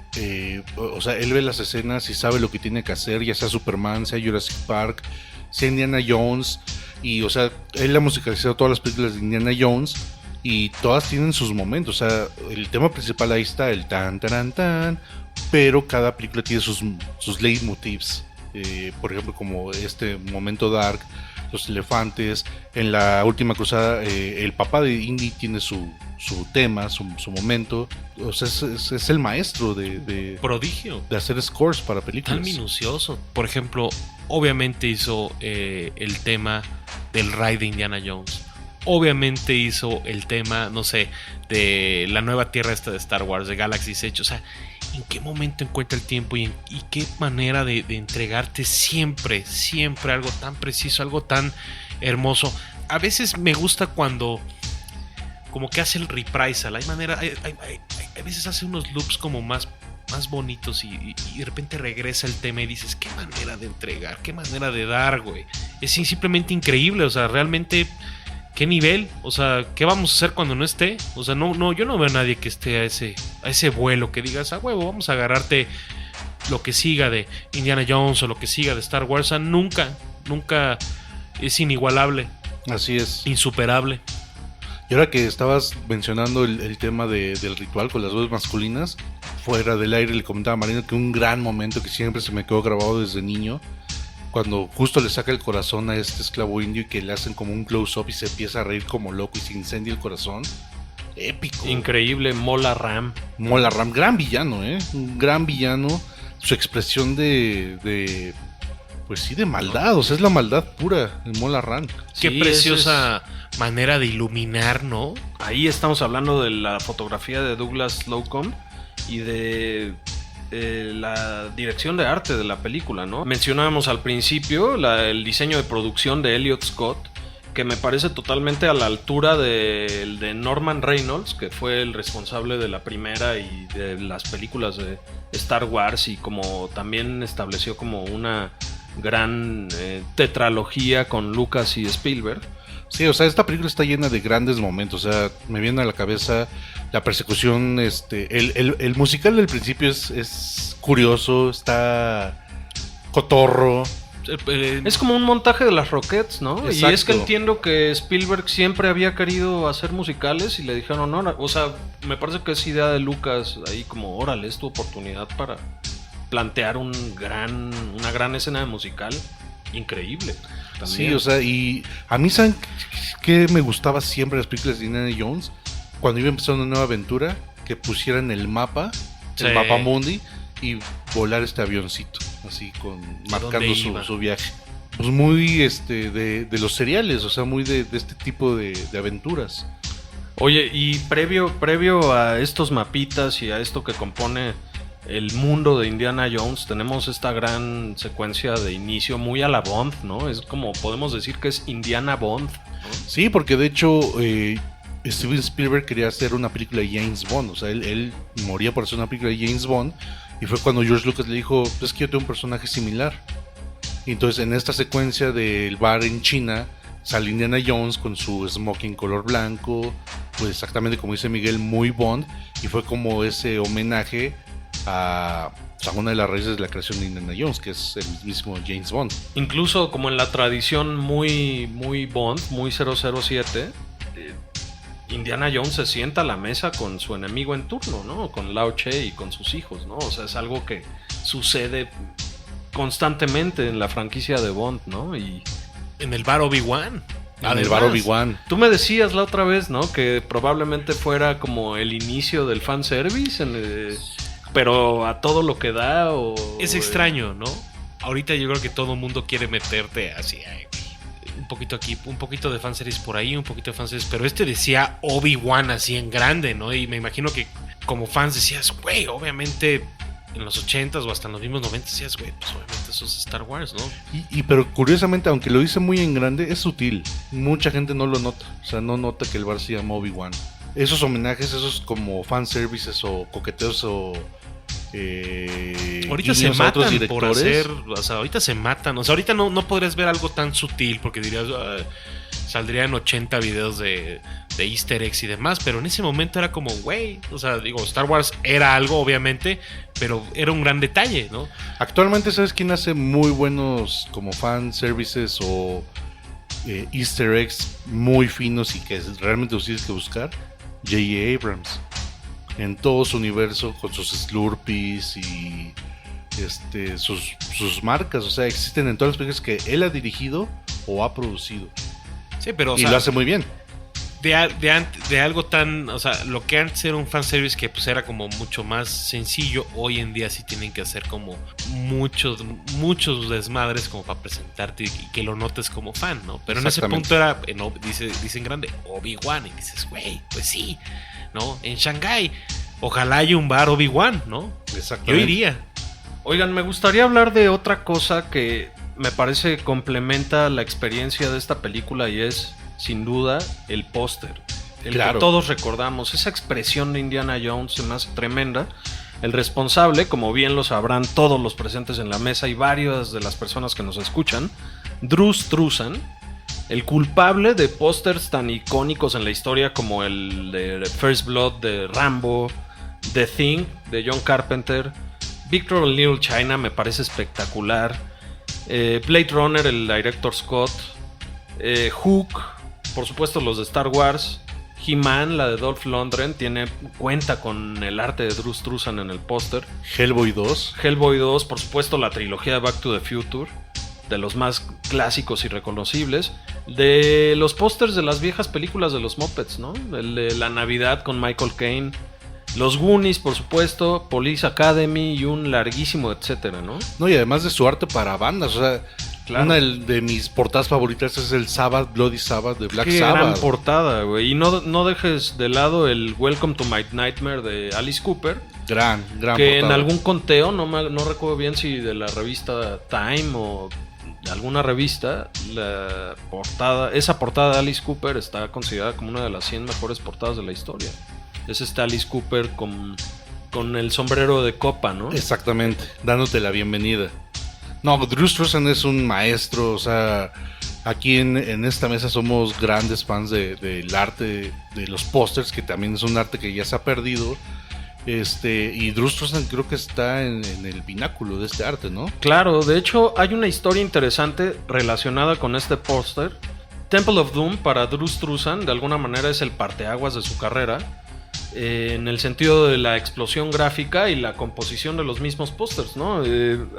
o sea, él ve las escenas y sabe lo que tiene que hacer, ya sea Superman, sea Jurassic Park, sea Indiana Jones, y o sea, él ha musicalizado todas las películas de Indiana Jones y todas tienen sus momentos, o sea, el tema principal ahí está, el tan, tan, tan, pero cada película tiene sus leitmotivs, por ejemplo, como este momento dark, los elefantes, en la última cruzada, el papá de Indy tiene su tema, su momento, o sea, es el maestro de Prodigio. de hacer scores para películas. Tan minucioso. Por ejemplo, obviamente hizo el tema del ride de Indiana Jones. Obviamente hizo el tema, no sé, de la nueva tierra esta de Star Wars, de Galaxy's Edge. O sea, ¿en qué momento encuentra el tiempo y qué manera de entregarte siempre algo tan preciso, algo tan hermoso? A veces me gusta cuando como que hace el reprisal. Hay veces hace unos loops como más bonitos y de repente regresa el tema y dices, qué manera de entregar, qué manera de dar, güey. Es simplemente increíble, o sea, realmente qué nivel, o sea, qué vamos a hacer cuando no esté. O sea, no, yo no veo a nadie que esté a ese vuelo que digas, a huevo, vamos a agarrarte lo que siga de Indiana Jones o lo que siga de Star Wars. O sea, nunca es inigualable. Así es. Insuperable. Y ahora que estabas mencionando el tema del ritual con las voces masculinas, fuera del aire le comentaba a Marino que un gran momento que siempre se me quedó grabado desde niño, cuando justo le saca el corazón a este esclavo indio y que le hacen como un close-up y se empieza a reír como loco y se incendia el corazón. Épico. Increíble, Mola Ram. Mola Ram, gran villano, un gran villano. Su expresión pues sí, de maldad, o sea, es la maldad pura, el Mola Ram. Qué Sí, preciosa manera de iluminar, ¿no? Ahí estamos hablando de la fotografía de Douglas Slocum y de la dirección de arte de la película, ¿no? Mencionábamos al principio el diseño de producción de Elliot Scott, que me parece totalmente a la altura de Norman Reynolds, que fue el responsable de la primera y de las películas de Star Wars, y como también estableció como una gran tetralogía con Lucas y Spielberg. Sí, o sea, esta película está llena de grandes momentos, o sea, me viene a la cabeza la persecución, el musical del principio es curioso, está cotorro. Es como un montaje de las Rockettes, ¿no? Exacto. Y es que entiendo que Spielberg siempre había querido hacer musicales y le dijeron, no, o sea, me parece que es idea de Lucas, ahí como, órale, es tu oportunidad para plantear una gran escena de musical increíble. También. Sí, o sea, y a mí, ¿saben qué me gustaba siempre de las películas de Indiana Jones? Cuando iba a empezar una nueva aventura, que pusieran el mapa mundi, y volar este avioncito, así marcando su viaje. Pues muy de los seriales, o sea, muy de este tipo de aventuras. Oye, y previo a estos mapitas y a esto que compone el mundo de Indiana Jones, tenemos esta gran secuencia de inicio muy a la Bond, ¿no? Es como podemos decir que es Indiana Bond, ¿no? Sí, porque de hecho Steven Spielberg quería hacer una película de James Bond, o sea, él moría por hacer una película de James Bond, y fue cuando George Lucas le dijo, pues que yo tengo un personaje similar. Y entonces en esta secuencia del bar en China sale Indiana Jones con su smoking color blanco, pues exactamente como dice Miguel, muy Bond, y fue como ese homenaje a una de las raíces de la creación de Indiana Jones, que es el mismo James Bond. Incluso como en la tradición muy Bond, muy 007, Indiana Jones se sienta a la mesa con su enemigo en turno, ¿no? Con Lao Che y con sus hijos, ¿no? O sea, es algo que sucede constantemente en la franquicia de Bond, ¿no? Y En el bar Obi-Wan. En el bar Obi-Wan. tú me decías la otra vez, ¿no? Que probablemente fuera como el inicio del fanservice, pero a todo lo que da o... Es extraño, ¿no? Ahorita yo creo que todo el mundo quiere meterte así, un poquito aquí, un poquito de fanservice por ahí, un poquito de fanservice, pero decía Obi-Wan así en grande, ¿no? Y me imagino que como fans decías, güey, obviamente en los 80s o hasta en los mismos 90s decías, güey, pues obviamente eso es Star Wars, ¿no? Pero curiosamente, aunque lo dice muy en grande, es sutil. Mucha gente no lo nota. O sea, no nota que el bar se llama Obi-Wan. Esos homenajes, esos como fanservices o coqueteos o... ahorita se matan por hacer, o sea, ahorita se matan, o sea, ahorita no podrías ver algo tan sutil porque dirías, saldrían 80 videos de easter eggs y demás, pero en ese momento era como, güey, o sea, digo, Star Wars era algo obviamente, pero era un gran detalle, ¿no? Actualmente, ¿sabes quién hace muy buenos como fan services o easter eggs muy finos y que realmente los tienes que buscar? J.J. Abrams. En todo su universo, con sus Slurpees y sus marcas, o sea, existen en todas las películas que él ha dirigido o ha producido. Sí, pero o y sea, lo hace muy bien. De algo tan, o sea, lo que antes era un fanservice que pues era como mucho más sencillo, hoy en día sí tienen que hacer como muchos desmadres como para presentarte y que lo notes como fan, ¿no? Pero en ese punto era, dicen grande, Obi-Wan, y dices, güey, pues sí, ¿no? En Shanghái, ojalá haya un bar Obi-Wan, ¿no? Exactamente. Yo iría. Oigan, me gustaría hablar de otra cosa que me parece complementa la experiencia de esta película y es, sin duda, el póster. El Claro. que todos recordamos. Esa expresión de Indiana Jones se me hace tremenda. El responsable, como bien lo sabrán todos los presentes en la mesa y varias de las personas que nos escuchan, Drew Struzan, el culpable de pósters tan icónicos en la historia como el de First Blood de Rambo, The Thing de John Carpenter, Victor of Little China me parece espectacular, Blade Runner, el director Scott, Hook, por supuesto los de Star Wars, He-Man, la de Dolph Lundgren, cuenta con el arte de Drew Struzan en el póster. Hellboy 2. Hellboy 2, por supuesto la trilogía de Back to the Future, de los más clásicos y reconocibles, de los pósters de las viejas películas de los Muppets, ¿no? El de La Navidad con Michael Caine, los Goonies, por supuesto, Police Academy y un larguísimo etcétera, ¿no? No, y además de su arte para bandas, o sea, Claro. una de mis portadas favoritas es el Sabbath, Bloody Sabbath de Black Qué gran Sabbath. portada, güey. Y no dejes de lado el Welcome to My Nightmare de Alice Cooper, Gran que portada. en algún conteo, no recuerdo bien si de la revista Time o de alguna revista, esa portada de Alice Cooper está considerada como una de las 100 mejores portadas de la historia. Es Alice Cooper con el sombrero de copa, ¿no? Exactamente, dándote la bienvenida. No, Drew Struzan es un maestro, o sea, aquí en esta mesa somos grandes fans del arte de los pósters, que también es un arte que ya se ha perdido. Y Drew Struzan creo que está en el pináculo de este arte, ¿no? Claro, de hecho hay una historia interesante relacionada con este póster. Temple of Doom para Drew Struzan de alguna manera es el parteaguas de su carrera, en el sentido de la explosión gráfica y la composición de los mismos pósters, ¿no?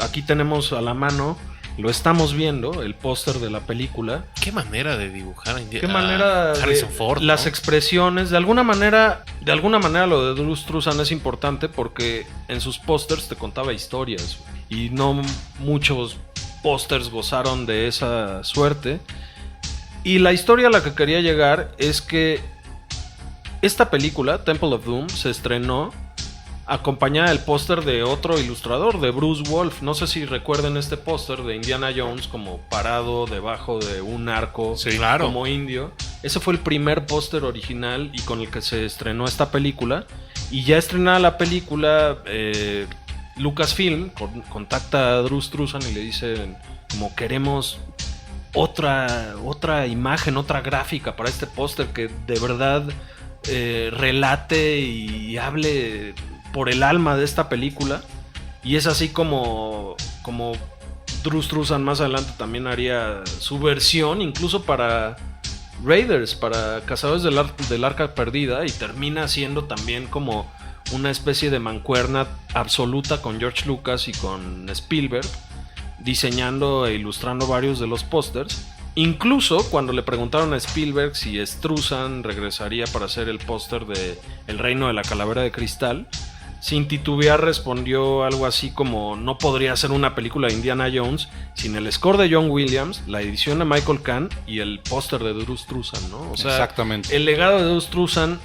Aquí tenemos a la mano, lo estamos viendo, el póster de la película. Qué manera de dibujar Qué manera Harrison Ford, ¿no? las expresiones, de alguna manera lo de Drew Struzan es importante porque en sus pósters te contaba historias y no muchos pósters gozaron de esa suerte. Y la historia a la que quería llegar es que esta película, Temple of Doom, se estrenó acompañada del póster de otro ilustrador, de Bruce Wolf. No sé si recuerden este póster de Indiana Jones como parado debajo de un arco, Sí, claro. como indio. Ese fue el primer póster original y con el que se estrenó esta película. Y ya estrenada la película, Lucasfilm contacta a Drew Struzan y le dice como queremos otra imagen, otra gráfica para este póster que de verdad relate y hable por el alma de esta película. Y es así como Drew Struzan más adelante también haría su versión, incluso para Raiders, para Cazadores del Arca Perdida, y termina siendo también como una especie de mancuerna absoluta con George Lucas y con Spielberg, diseñando e ilustrando varios de los pósters. Incluso cuando le preguntaron a Spielberg si Struzan regresaría para hacer el póster de El Reino de la Calavera de Cristal, sin titubear respondió algo así como: no podría ser una película de Indiana Jones sin el score de John Williams, la edición de Michael Kahn y el póster de Drew Struzan, ¿no? O sea, exactamente. El legado de Drew Struzan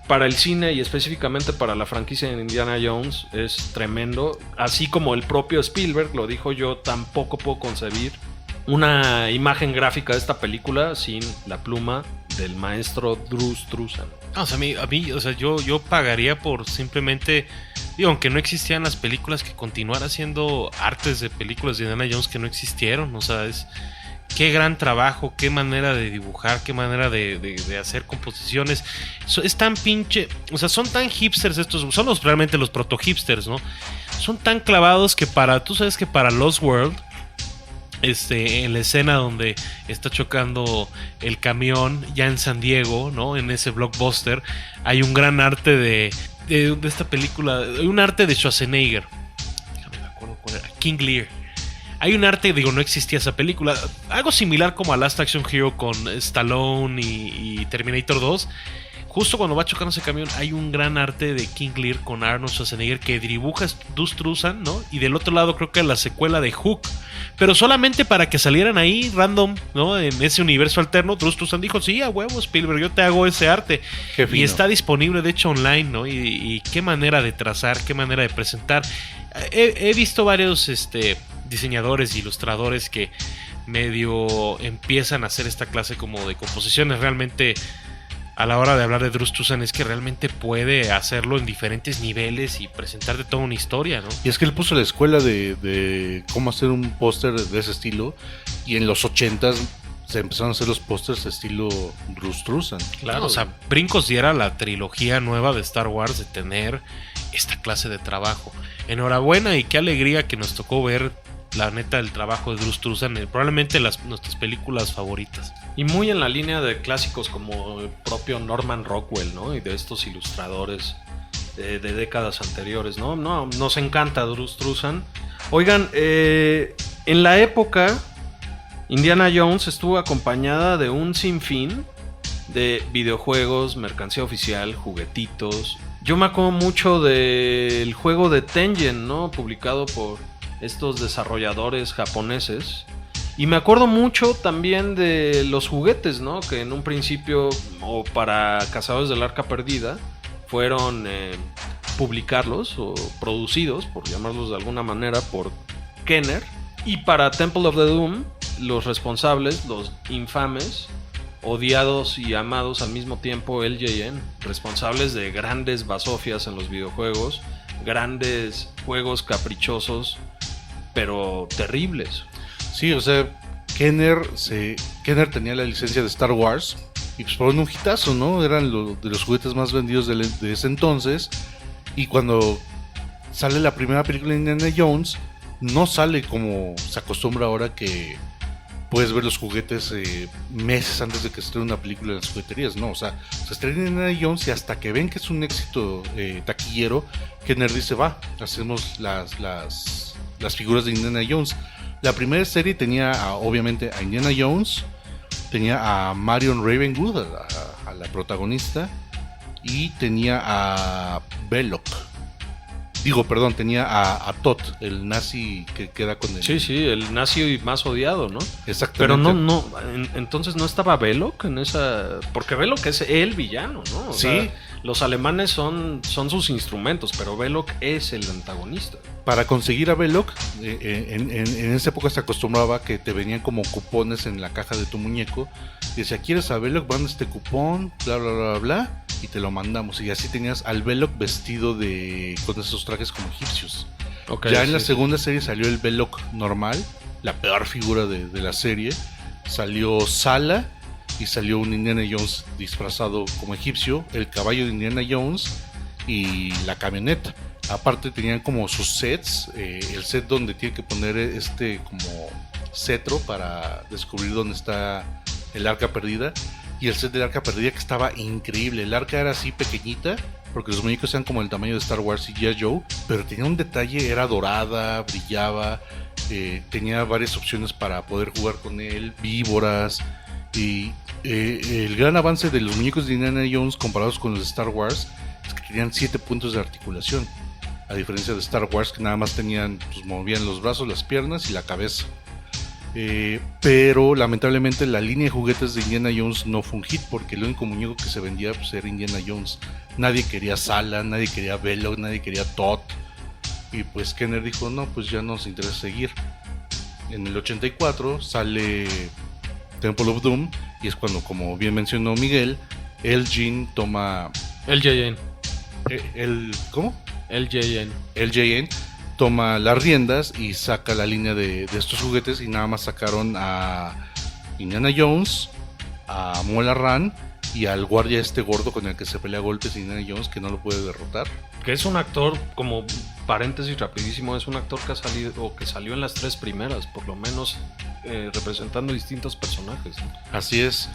para el cine y específicamente para la franquicia de Indiana Jones es tremendo. Así como el propio Spielberg lo dijo: yo tampoco puedo concebir una imagen gráfica de esta película sin la pluma del maestro Drew Struzan. O sea, a mí, o sea, yo pagaría por simplemente, digo, aunque no existían las películas, que continuara haciendo artes de películas de Indiana Jones que no existieron. O sea, qué gran trabajo, qué manera de dibujar, qué manera de hacer composiciones. Es tan pinche, o sea, son tan hipsters estos, son realmente los proto hipsters, ¿no? Son tan clavados que tú sabes que para Lost World, en la escena donde está chocando el camión ya en San Diego, ¿no? En ese blockbuster, hay un gran arte de esta película, hay un arte de Schwarzenegger. Déjame me acuerdo cuál era, King Lear. Hay un arte, digo, no existía esa película, algo similar como a Last Action Hero con Stallone y Terminator 2. Justo cuando va chocando ese camión hay un gran arte de King Lear con Arnold Schwarzenegger que dibuja Drew Struzan, ¿no? Y del otro lado creo que la secuela de Hook, pero solamente para que salieran ahí random, ¿no? En ese universo alterno, Drew Struzan dijo: sí, a huevo, Spielberg, yo te hago ese arte. Y está disponible, de hecho, online, ¿no? Y qué manera de trazar, qué manera de presentar. He visto varios diseñadores e ilustradores que medio empiezan a hacer esta clase como de composiciones. Realmente, a la hora de hablar de Drew Struzan, es que realmente puede hacerlo en diferentes niveles y presentarte toda una historia, ¿no? Y es que él puso la escuela de cómo hacer un póster de ese estilo, y en los 80s se empezaron a hacer los pósters estilo Drew Struzan. Claro, o sea, brincos diera la trilogía nueva de Star Wars de tener esta clase de trabajo. Enhorabuena y qué alegría que nos tocó ver, la neta, el trabajo de Drew Struzan, probablemente nuestras películas favoritas. Y muy en la línea de clásicos como el propio Norman Rockwell, ¿no? Y de estos ilustradores de décadas anteriores, ¿no? Nos encanta Drew Struzan. Oigan, en la época, Indiana Jones estuvo acompañada de un sinfín de videojuegos, mercancía oficial, juguetitos. Yo me acuerdo mucho del juego de Tengen, ¿no? Publicado por estos desarrolladores japoneses. Y me acuerdo mucho también de los juguetes, ¿no? Que en un principio, o para Cazadores del Arca Perdida, fueron publicarlos o producidos, por llamarlos de alguna manera, por Kenner. Y para Temple of the Doom, los responsables, los infames, odiados y amados al mismo tiempo, LJN, responsables de grandes basofias en los videojuegos, grandes juegos caprichosos, pero terribles. Sí, o sea, Kenner tenía la licencia de Star Wars y pues fueron un hitazo, ¿no? Eran de los juguetes más vendidos de ese entonces. Y cuando sale la primera película de Indiana Jones, no sale como se acostumbra ahora, que puedes ver los juguetes meses antes de que se estrene una película en las jugueterías. No, o sea, se estrena Indiana Jones y hasta que ven que es un éxito taquillero, Kenner dice: va, hacemos las figuras de Indiana Jones. La primera serie tenía obviamente a Indiana Jones, tenía a Marion Ravenwood, a la protagonista, y tenía a Belloc. Tenía a Todd, el nazi que queda con él. Sí, el nazi más odiado, ¿no? Exactamente. Pero entonces no estaba Belloc en esa... Porque Belloc es el villano, ¿no? O sea, los alemanes son sus instrumentos, pero Belloc es el antagonista. Para conseguir a Belloc, en esa época se acostumbraba que te venían como cupones en la caja de tu muñeco. Y decía: ¿quieres a Belloc? Manda este cupón, bla, bla, bla, bla, y te lo mandamos. Y así tenías al Belloc vestido con esos trajes como egipcios. Okay, ya en la segunda serie salió el Belloc normal, la peor figura de la serie. Salió Sala y salió un Indiana Jones disfrazado como egipcio, el caballo de Indiana Jones y la camioneta. Aparte tenían como sus sets, el set donde tiene que poner como cetro para descubrir dónde está el arca perdida, y el set del arca perdida que estaba increíble. El arca era así pequeñita, porque los muñecos eran como el tamaño de Star Wars y G.I. Joe, pero tenía un detalle, era dorada, brillaba, tenía varias opciones para poder jugar con él, víboras, y el gran avance de los muñecos de Indiana Jones comparados con los de Star Wars es que tenían 7 puntos de articulación, a diferencia de Star Wars que nada más tenían, pues movían los brazos, las piernas y la cabeza. Pero lamentablemente la línea de juguetes de Indiana Jones no fue un hit, porque el único muñeco que se vendía pues era Indiana Jones. Nadie quería Sala, nadie quería Belloc, nadie quería Todd, y pues Kenner dijo no, pues ya no nos interesa seguir. En el 84 sale Temple of Doom, y es cuando, como bien mencionó Miguel, LJN toma LJN. ¿cómo? LJN toma las riendas y saca la línea de estos juguetes, y nada más sacaron a Indiana Jones, a Mola Ran y al guardia gordo con el que se pelea a golpes Indiana Jones, que no lo puede derrotar. Que es un actor, como paréntesis rapidísimo, es un actor que ha salido, o que salió en las 3 primeras, por lo menos, representando distintos personajes, ¿no? Así es.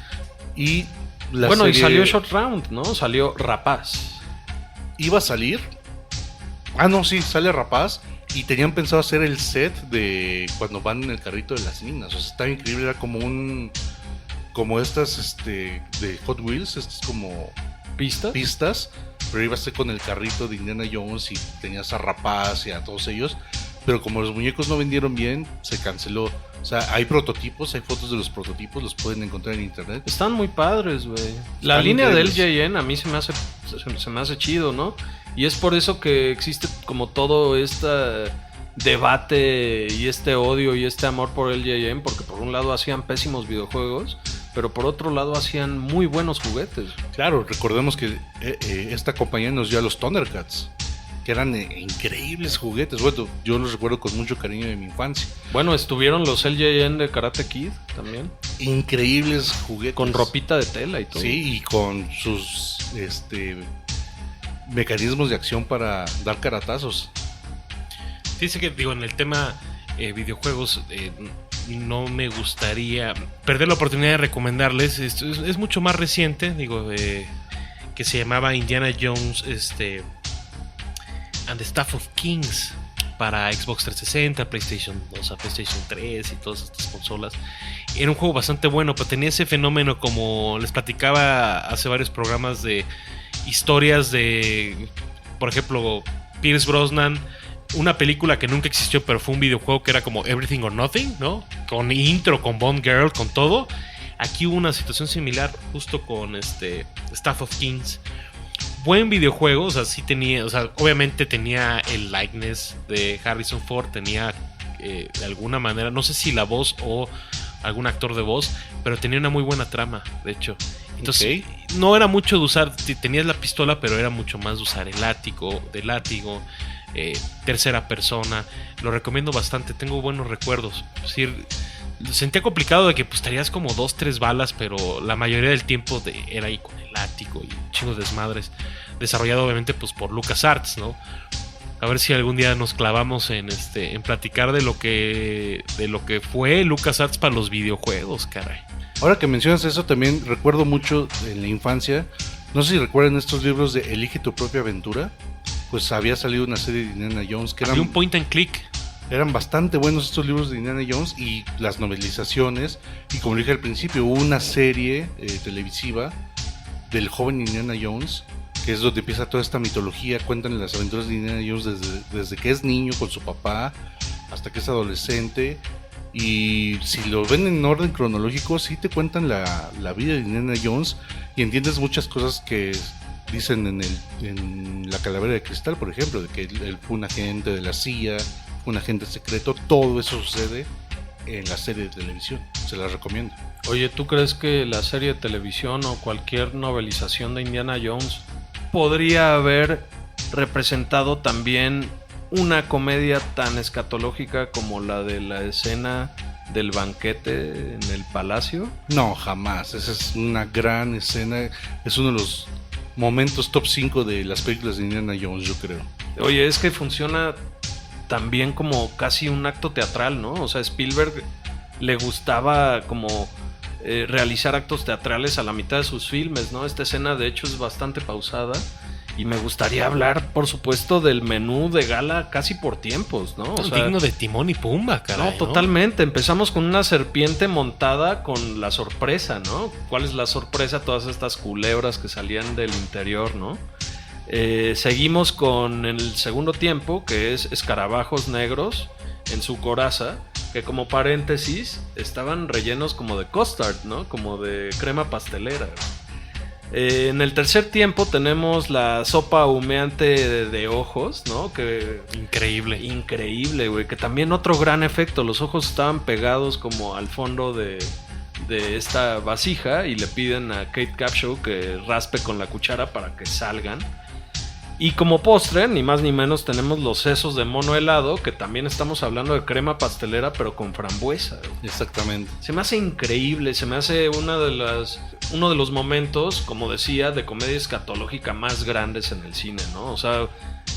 Y y salió Short Round, ¿no? Salió Rapaz. Iba a salir. No, sí, sale Rapaz. Y tenían pensado hacer el set de cuando van en el carrito de las minas. O sea, estaba increíble, era como estas de Hot Wheels, estas como pistas, pero iba a ser con el carrito de Indiana Jones y tenías a Rapaz y a todos ellos. Pero como los muñecos no vendieron bien, se canceló. O sea, hay prototipos, hay fotos de los prototipos, los pueden encontrar en internet. Están muy padres, güey. La línea del LJN a mí se me hace chido, ¿no? Y es por eso que existe como todo este debate y este odio y este amor por LJN, porque por un lado hacían pésimos videojuegos, pero por otro lado hacían muy buenos juguetes. Claro, recordemos que esta compañía nos dio a los Thundercats, que eran increíbles juguetes. Bueno, yo los recuerdo con mucho cariño de mi infancia. Bueno, estuvieron los LJN de Karate Kid también. Increíbles juguetes. Con ropita de tela y todo. Sí, y con sus mecanismos de acción para dar caratazos. Dice que, en el tema videojuegos, no me gustaría perder la oportunidad de recomendarles. Es mucho más reciente, que se llamaba Indiana Jones and the Staff of Kings para Xbox 360, PlayStation 2, PlayStation 3 y todas estas consolas. Era un juego bastante bueno, pero tenía ese fenómeno, como les platicaba hace varios programas, de historias de, por ejemplo, Pierce Brosnan, una película que nunca existió, pero fue un videojuego que era como Everything or Nothing, ¿no? Con intro, con Bond Girl, con todo. Aquí hubo una situación similar justo con Staff of Kings. Buen videojuego, o sea, sí tenía, obviamente tenía el likeness de Harrison Ford, tenía de alguna manera, no sé si la voz o algún actor de voz, pero tenía una muy buena trama, de hecho. Entonces, no era mucho de usar, tenías la pistola, pero era mucho más de usar el látigo, tercera persona. Lo recomiendo bastante, tengo buenos recuerdos. Es decir, sentía complicado de que pues estarías como 2-3 balas, pero la mayoría del tiempo era ahí con el látigo y chingos desmadres. Desarrollado obviamente pues por LucasArts, ¿no? A ver si algún día nos clavamos en platicar de lo que fue LucasArts para los videojuegos, caray. Ahora que mencionas eso, también recuerdo mucho en la infancia, no sé si recuerdan estos libros de Elige tu propia aventura. Pues había salido una serie de Indiana Jones que había un point and click. Eran bastante buenos estos libros de Indiana Jones y las novelizaciones. Y como dije al principio, hubo una serie televisiva del joven Indiana Jones, que es donde empieza toda esta mitología. Cuentan las aventuras de Indiana Jones desde que es niño con su papá hasta que es adolescente. Y si lo ven en orden cronológico, sí te cuentan la vida de Indiana Jones y entiendes muchas cosas que dicen en La Calavera de Cristal, por ejemplo, de que él fue un agente de la CIA, un agente secreto. Todo eso sucede en la serie de televisión. Se la recomiendo. Oye, ¿tú crees que la serie de televisión o cualquier novelización de Indiana Jones podría haber representado también una comedia tan escatológica como la de la escena del banquete en el palacio? No, jamás. Esa es una gran escena. Es uno de los momentos top 5 de las películas de Indiana Jones, yo creo. Oye, es que funciona también como casi un acto teatral, ¿no? O sea, Spielberg le gustaba como realizar actos teatrales a la mitad de sus filmes, ¿no? Esta escena de hecho es bastante pausada y me gustaría hablar, por supuesto, del menú de gala casi por tiempos, ¿no? O sea, digno de Timón y Pumba, caray. no, totalmente. Empezamos con una serpiente montada con la sorpresa, ¿no? ¿Cuál es la sorpresa? Todas estas culebras que salían del interior, ¿no? Seguimos con el segundo tiempo, que es escarabajos negros en su coraza, que como paréntesis estaban rellenos como de custard, ¿no? Como de crema pastelera. En el tercer tiempo tenemos la sopa humeante de ojos, ¿no? Que increíble, güey. Que también otro gran efecto. Los ojos estaban pegados como al fondo de esta vasija y le piden a Kate Capshaw que raspe con la cuchara para que salgan. Y como postre, ni más ni menos, tenemos los sesos de mono helado, que también estamos hablando de crema pastelera, pero con frambuesa. Exactamente. Se me hace increíble, se me hace uno de los momentos, como decía, de comedia escatológica más grandes en el cine, ¿no? O sea,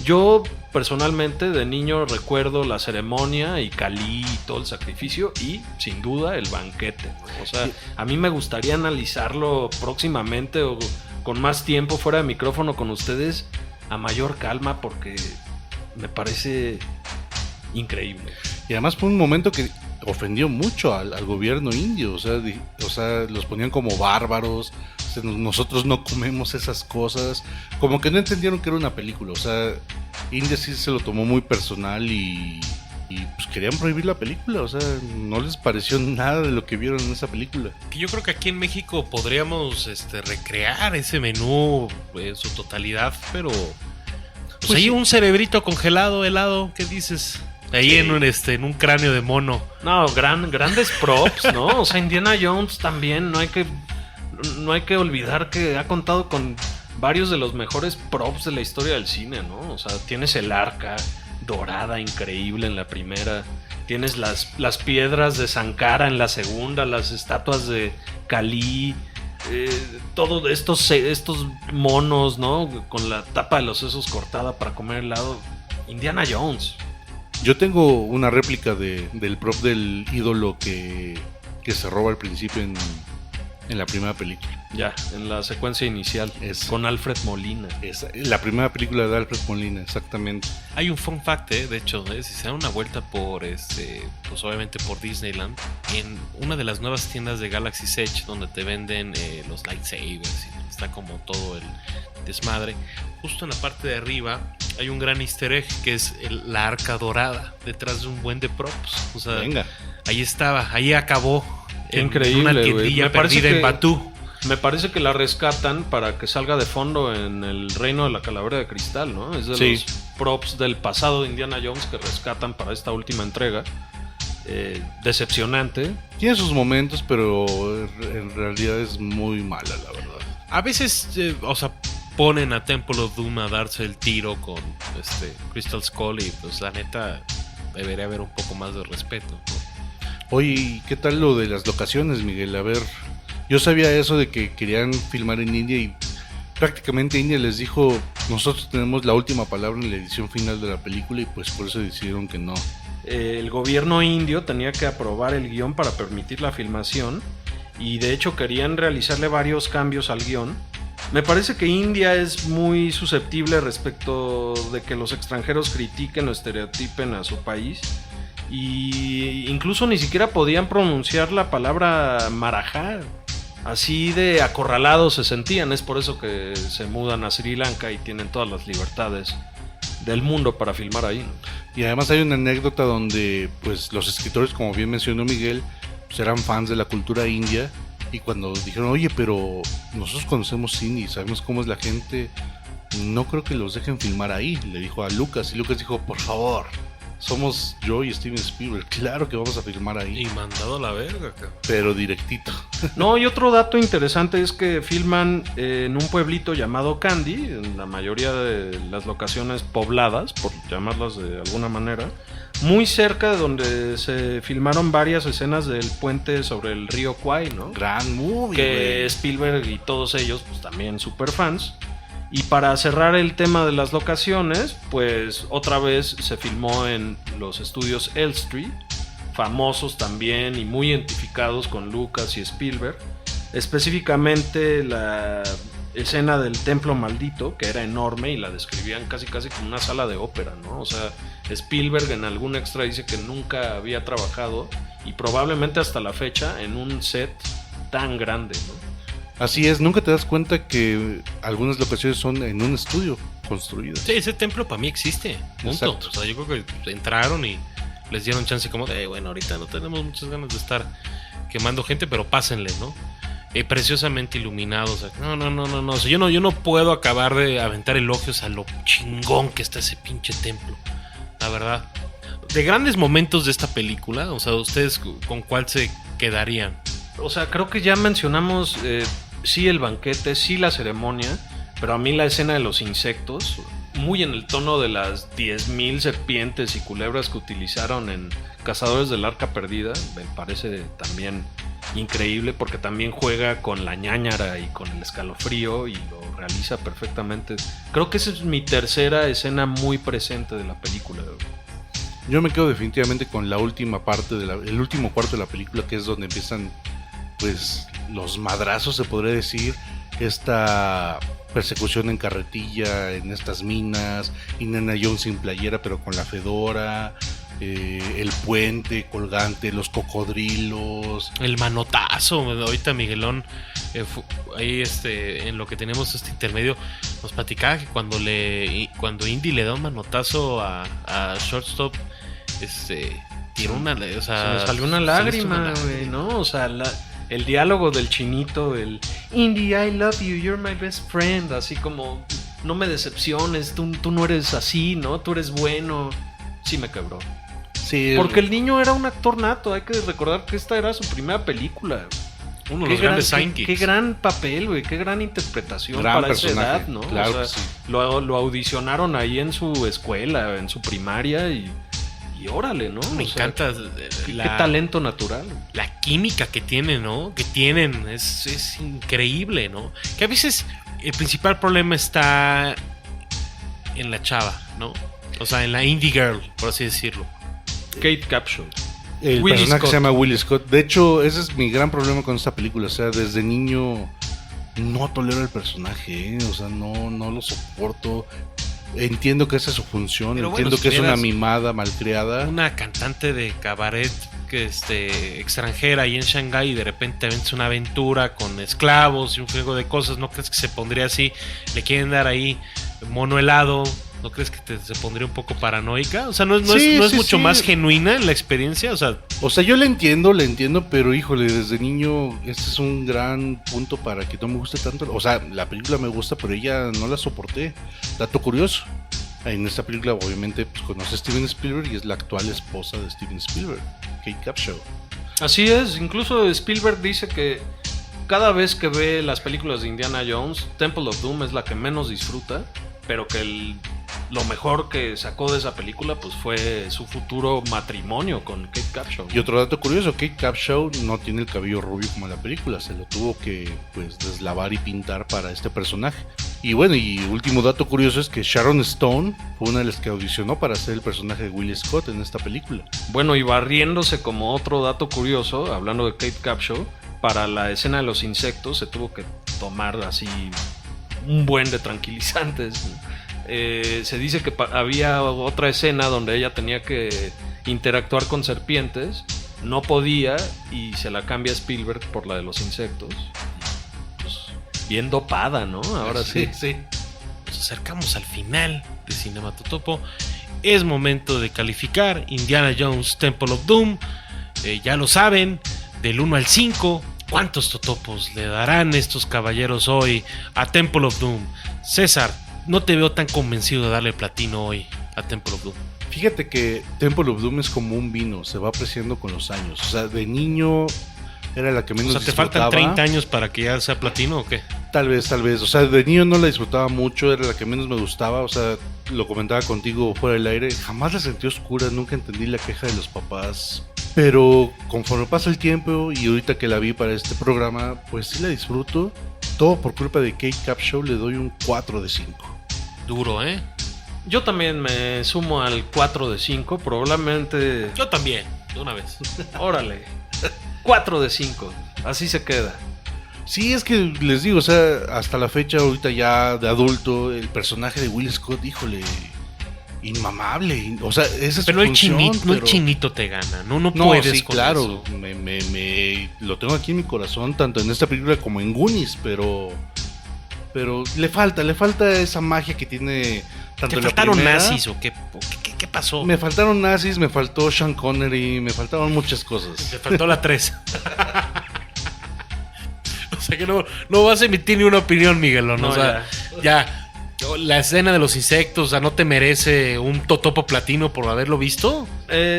yo personalmente de niño recuerdo la ceremonia y Calí y todo el sacrificio y, sin duda, el banquete, ¿no? O sea, a mí me gustaría analizarlo próximamente o con más tiempo fuera de micrófono con ustedes, a mayor calma, porque me parece increíble. Y además fue un momento que ofendió mucho al gobierno indio, o sea, los ponían como bárbaros, o sea, nosotros no comemos esas cosas, como que no entendieron que era una película, o sea, India sí se lo tomó muy personal y pues querían prohibir la película, o sea, no les pareció nada de lo que vieron en esa película. Que yo creo que aquí en México podríamos recrear ese menú en su totalidad, pero pues ahí un cerebrito congelado, helado, ¿qué dices? Ahí sí. en un cráneo de mono. No, grandes props, ¿no? O sea, Indiana Jones también, no hay que olvidar que ha contado con varios de los mejores props de la historia del cine, ¿no? O sea, tienes el arca dorada increíble en la primera, tienes las piedras de Sankara en la segunda, las estatuas de Kali, todos estos monos, ¿no? Con la tapa de los sesos cortada para comer helado. Indiana Jones. Yo tengo una réplica del prop del ídolo que se roba al principio en la primera película. Ya, en la secuencia inicial, con Alfred Molina. La primera película de Alfred Molina, exactamente. Hay un fun fact, de hecho, si se da una vuelta por, pues obviamente por Disneyland, en una de las nuevas tiendas de Galaxy's Edge, donde te venden los lightsabers, y está como todo el desmadre, justo en la parte de arriba hay un gran easter egg, que es la arca dorada, detrás de un buen de props. O sea, venga. Ahí acabó. Increíble, una tiendilla perdida en Batú. Me parece que la rescatan para que salga de fondo en el reino de la calavera de cristal, ¿no? Es de los props del pasado de Indiana Jones que rescatan para esta última entrega. Decepcionante. Tiene sus momentos, pero en realidad es muy mala, la verdad. A veces, ponen a Temple of Doom a darse el tiro con Crystal Skull y pues la neta debería haber un poco más de respeto, ¿no? Oye, ¿qué tal lo de las locaciones, Miguel? A ver, yo sabía eso de que querían filmar en India y prácticamente India les dijo, nosotros tenemos la última palabra en la edición final de la película y pues por eso decidieron que no. El gobierno indio tenía que aprobar el guión para permitir la filmación y de hecho querían realizarle varios cambios al guión. Me parece que India es muy susceptible respecto de que los extranjeros critiquen o estereotipen a su país. Y incluso ni siquiera podían pronunciar la palabra Marajá. Así de acorralados se sentían. Es por eso que se mudan a Sri Lanka y tienen todas las libertades del mundo para filmar ahí, ¿no? Y además hay una anécdota donde pues los escritores, como bien mencionó Miguel, pues eran fans de la cultura india. Y cuando dijeron, oye, pero nosotros conocemos cine y sabemos cómo es la gente, no creo que los dejen filmar ahí, le dijo a Lucas. Y Lucas dijo, por favor, somos yo y Steven Spielberg, claro que vamos a filmar ahí. Y mandado a la verga, cabrón. Pero directito. No, y otro dato interesante es que filman en un pueblito llamado Kandy, en la mayoría de las locaciones pobladas, por llamarlas de alguna manera, muy cerca de donde se filmaron varias escenas del puente sobre el río Kwai, ¿no? Gran movie, que Spielberg y todos ellos, pues también super fans. Y para cerrar el tema de las locaciones, pues otra vez se filmó en los estudios Elstree, famosos también y muy identificados con Lucas y Spielberg. Específicamente la escena del templo maldito, que era enorme y la describían casi como una sala de ópera, ¿no? O sea, Spielberg en algún extra dice que nunca había trabajado y probablemente hasta la fecha en un set tan grande, ¿no? Así es, nunca te das cuenta que algunas locaciones son en un estudio construidas. Sí, ese templo para mí existe. Punto. Exacto. O sea, yo creo que entraron y les dieron chance como de, bueno, ahorita no tenemos muchas ganas de estar quemando gente, pero pásenle, ¿no? Preciosamente iluminados. O sea, no. O sea, yo no puedo acabar de aventar elogios a lo chingón que está ese pinche templo. La verdad. De grandes momentos de esta película, o sea, ¿ustedes con cuál se quedarían? O sea, creo que ya mencionamos sí el banquete, sí la ceremonia, pero a mí la escena de los insectos, muy en el tono de las 10,000 serpientes y culebras que utilizaron en Cazadores del Arca Perdida, me parece también increíble porque también juega con la ñáñara y con el escalofrío y lo realiza perfectamente. Creo que esa es mi tercera escena muy presente de la película. Yo me quedo definitivamente con la última parte, el último cuarto de la película, que es donde empiezan pues los madrazos, se podría decir, esta persecución en carretilla, en estas minas, Indiana Jones sin playera pero con la fedora, el puente colgante, los cocodrilos, el manotazo. Ahorita Miguelón ahí en lo que tenemos este intermedio nos platicaba que cuando Indy le da un manotazo a Shortstop, tiró una, o sea, se me salió una lágrima, güey, ¿no? O sea, el diálogo del chinito, el Indy, I love you, you're my best friend, así como, no me decepciones, tú no eres así, ¿no? Tú eres bueno. Sí me quebró. sí, Porque el niño era un actor nato, hay que recordar que esta era su primera película. uno de los grandes sidekicks. Qué gran papel, güey, qué gran interpretación gran para esa personaje, edad, ¿no? claro o sea, que sí. lo audicionaron ahí en su escuela, en su primaria y órale, ¿no? Me O sea, encanta qué talento natural. la química que tienen, ¿no? Que tienen, es increíble, ¿no? Que a veces el principal problema está en la chava, ¿no? O sea, en la indie girl, por así decirlo. Kate Capshaw. El Willie personaje Scott. se llama Willie Scott. De hecho, ese es mi gran problema con esta película. O sea, desde niño no tolero el personaje, ¿eh? O sea, no lo soporto. Entiendo que esa es su función, Pero entiendo bueno, que si es una tuvieras mimada, malcriada. Una cantante de cabaret que extranjera ahí en Shanghái y de repente ves una aventura con esclavos y un juego de cosas, ¿no crees que se pondría así? Le quieren dar ahí mono helado, ¿no crees que se pondría un poco paranoica? O sea, no es mucho más genuina la experiencia, O sea, yo le entiendo, pero híjole, desde niño este es un gran punto para que no me guste tanto. O sea, la película me gusta, pero ella no la soporté. Dato curioso, en esta película obviamente pues, conoce a Steven Spielberg y es la actual esposa de Steven Spielberg, Kate Capshaw. Así es, incluso Spielberg dice que cada vez que ve las películas de Indiana Jones, Temple of Doom es la que menos disfruta, pero que lo mejor que sacó de esa película pues fue su futuro matrimonio con Kate Capshaw. Y otro dato curioso, Kate Capshaw no tiene el cabello rubio como en la película, se lo tuvo que pues deslavar y pintar para este personaje. Y bueno, y último dato curioso es que Sharon Stone fue una de las que audicionó para ser el personaje de Willie Scott en esta película. Bueno, y barriéndose como otro dato curioso, hablando de Kate Capshaw, para la escena de los insectos se tuvo que tomar así un buen de tranquilizantes. Se dice que había otra escena donde ella tenía que interactuar con serpientes, no podía y se la cambia Spielberg por la de los insectos. Pues, bien dopada, ¿no? Ahora sí. Nos acercamos al final de Cinematotopo. Es momento de calificar Indiana Jones Temple of Doom. Ya lo saben, del 1 al 5, ¿cuántos totopos le darán estos caballeros hoy a Temple of Doom? César, no te veo tan convencido de darle platino hoy a Temple of Doom. Fíjate que Temple of Doom es como un vino, se va apreciando con los años. O sea, de niño era la que menos O sea, ¿te disfrutaba. faltan 30 años para que ya sea platino o qué? Tal vez. O sea, de niño no la disfrutaba mucho, era la que menos me gustaba. O sea, lo comentaba contigo fuera del aire. Jamás la sentí oscura, nunca entendí la queja de los papás. Pero conforme pasa el tiempo y ahorita que la vi para este programa, pues sí la disfruto. todo por culpa de Kate Capshaw, le doy un 4 de 5. Duro, ¿eh? Yo también me sumo al 4 de 5, probablemente... Yo también, de una vez. Órale, 4 de 5, así se queda. Sí, es que les digo, o sea, hasta la fecha, ahorita ya de adulto, el personaje de Will Scott, híjole, inmamable. O sea, esa es Pero su el función, chinito, no el pero- chinito te gana, no No, puedes sí, con claro, eso. me lo tengo aquí en mi corazón, tanto en esta película como en Goonies, pero le falta esa magia que tiene tanto ¿Te en la faltaron primera. nazis o qué pasó? Me faltaron nazis, me faltó Sean Connery, me faltaron muchas cosas. Te faltó la 3. O sea que no vas a emitir ni una opinión, Miguelón. No, o sea, ya. La escena de los insectos, o sea, ¿no te merece un totopo platino por haberlo visto?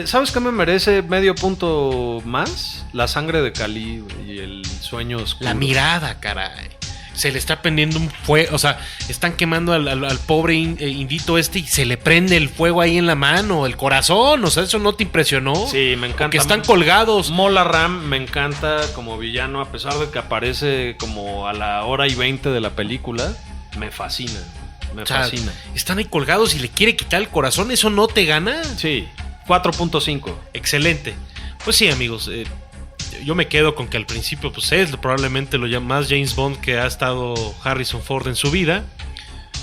¿Sabes qué me merece medio punto más? La sangre de Cali, güey, y el sueño oscuro. La mirada, caray. Se le está prendiendo un fuego, o sea, están quemando al pobre indito este y se le prende el fuego ahí en la mano, el corazón, o sea, ¿eso no te impresionó? Sí, me encanta. Que están colgados. Mola Ram me encanta como villano, a pesar de que aparece como a la hora y 20 de la película. Me fascina, me O sea, fascina. están ahí colgados y le quiere quitar el corazón, ¿eso no te gana? Sí, 4.5. Excelente. Pues sí, amigos, yo me quedo con que al principio pues es probablemente lo más James Bond que ha estado Harrison Ford en su vida.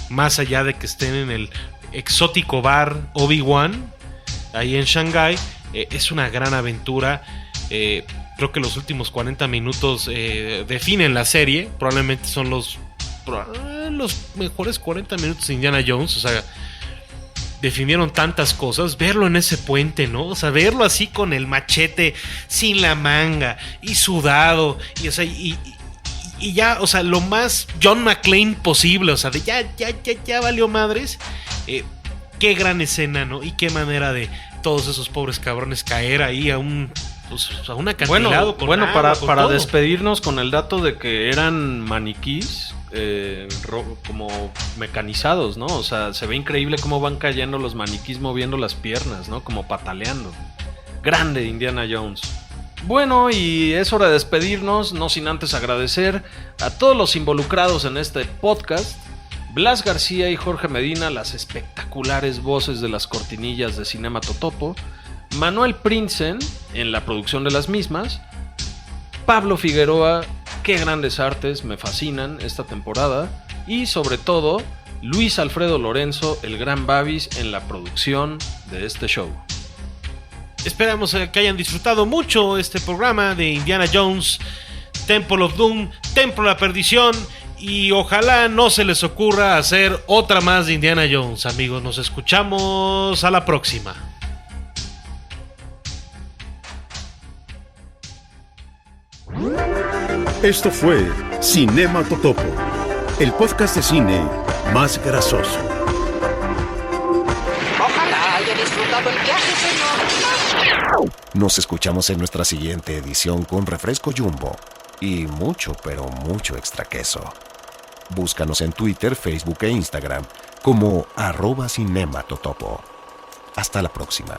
Más allá de que estén en el exótico bar Obi-Wan, ahí en Shanghái, es una gran aventura. Creo que los últimos 40 minutos definen la serie. Probablemente son los mejores 40 minutos de Indiana Jones. O sea, definieron tantas cosas. Verlo en ese puente, ¿no? O sea, verlo así con el machete sin la manga y sudado. Y, o sea, y ya, o sea, lo más John McClane posible. O sea, de ya valió madres. Qué gran escena, ¿no? Y qué manera de todos esos pobres cabrones caer ahí a un acantilado. Bueno, con agua, para todo. despedirnos con el dato de que eran maniquís como mecanizados, ¿no? O sea, se ve increíble cómo van cayendo los maniquís moviendo las piernas, ¿no? Como pataleando. Grande Indiana Jones. Bueno, y es hora de despedirnos, no sin antes agradecer a todos los involucrados en este podcast. Blas García y Jorge Medina, las espectaculares voces de las cortinillas de Cinema Totopo. Manuel Prinsen en la producción de las mismas. Pablo Figueroa, qué grandes artes, me fascinan esta temporada. Y sobre todo, Luis Alfredo Lorenzo, el gran Babis, en la producción de este show. Esperamos que hayan disfrutado mucho este programa de Indiana Jones, Temple of Doom, Templo de la Perdición. Y ojalá no se les ocurra hacer otra más de Indiana Jones, amigos. Nos escuchamos a la próxima. Esto fue Cinema Totopo, el podcast de cine más grasoso. Ojalá haya disfrutado el viaje, señor. Nos escuchamos en nuestra siguiente edición con refresco Jumbo y mucho, pero mucho extra queso. Búscanos en Twitter, Facebook e Instagram como @cinematotopo. Hasta la próxima.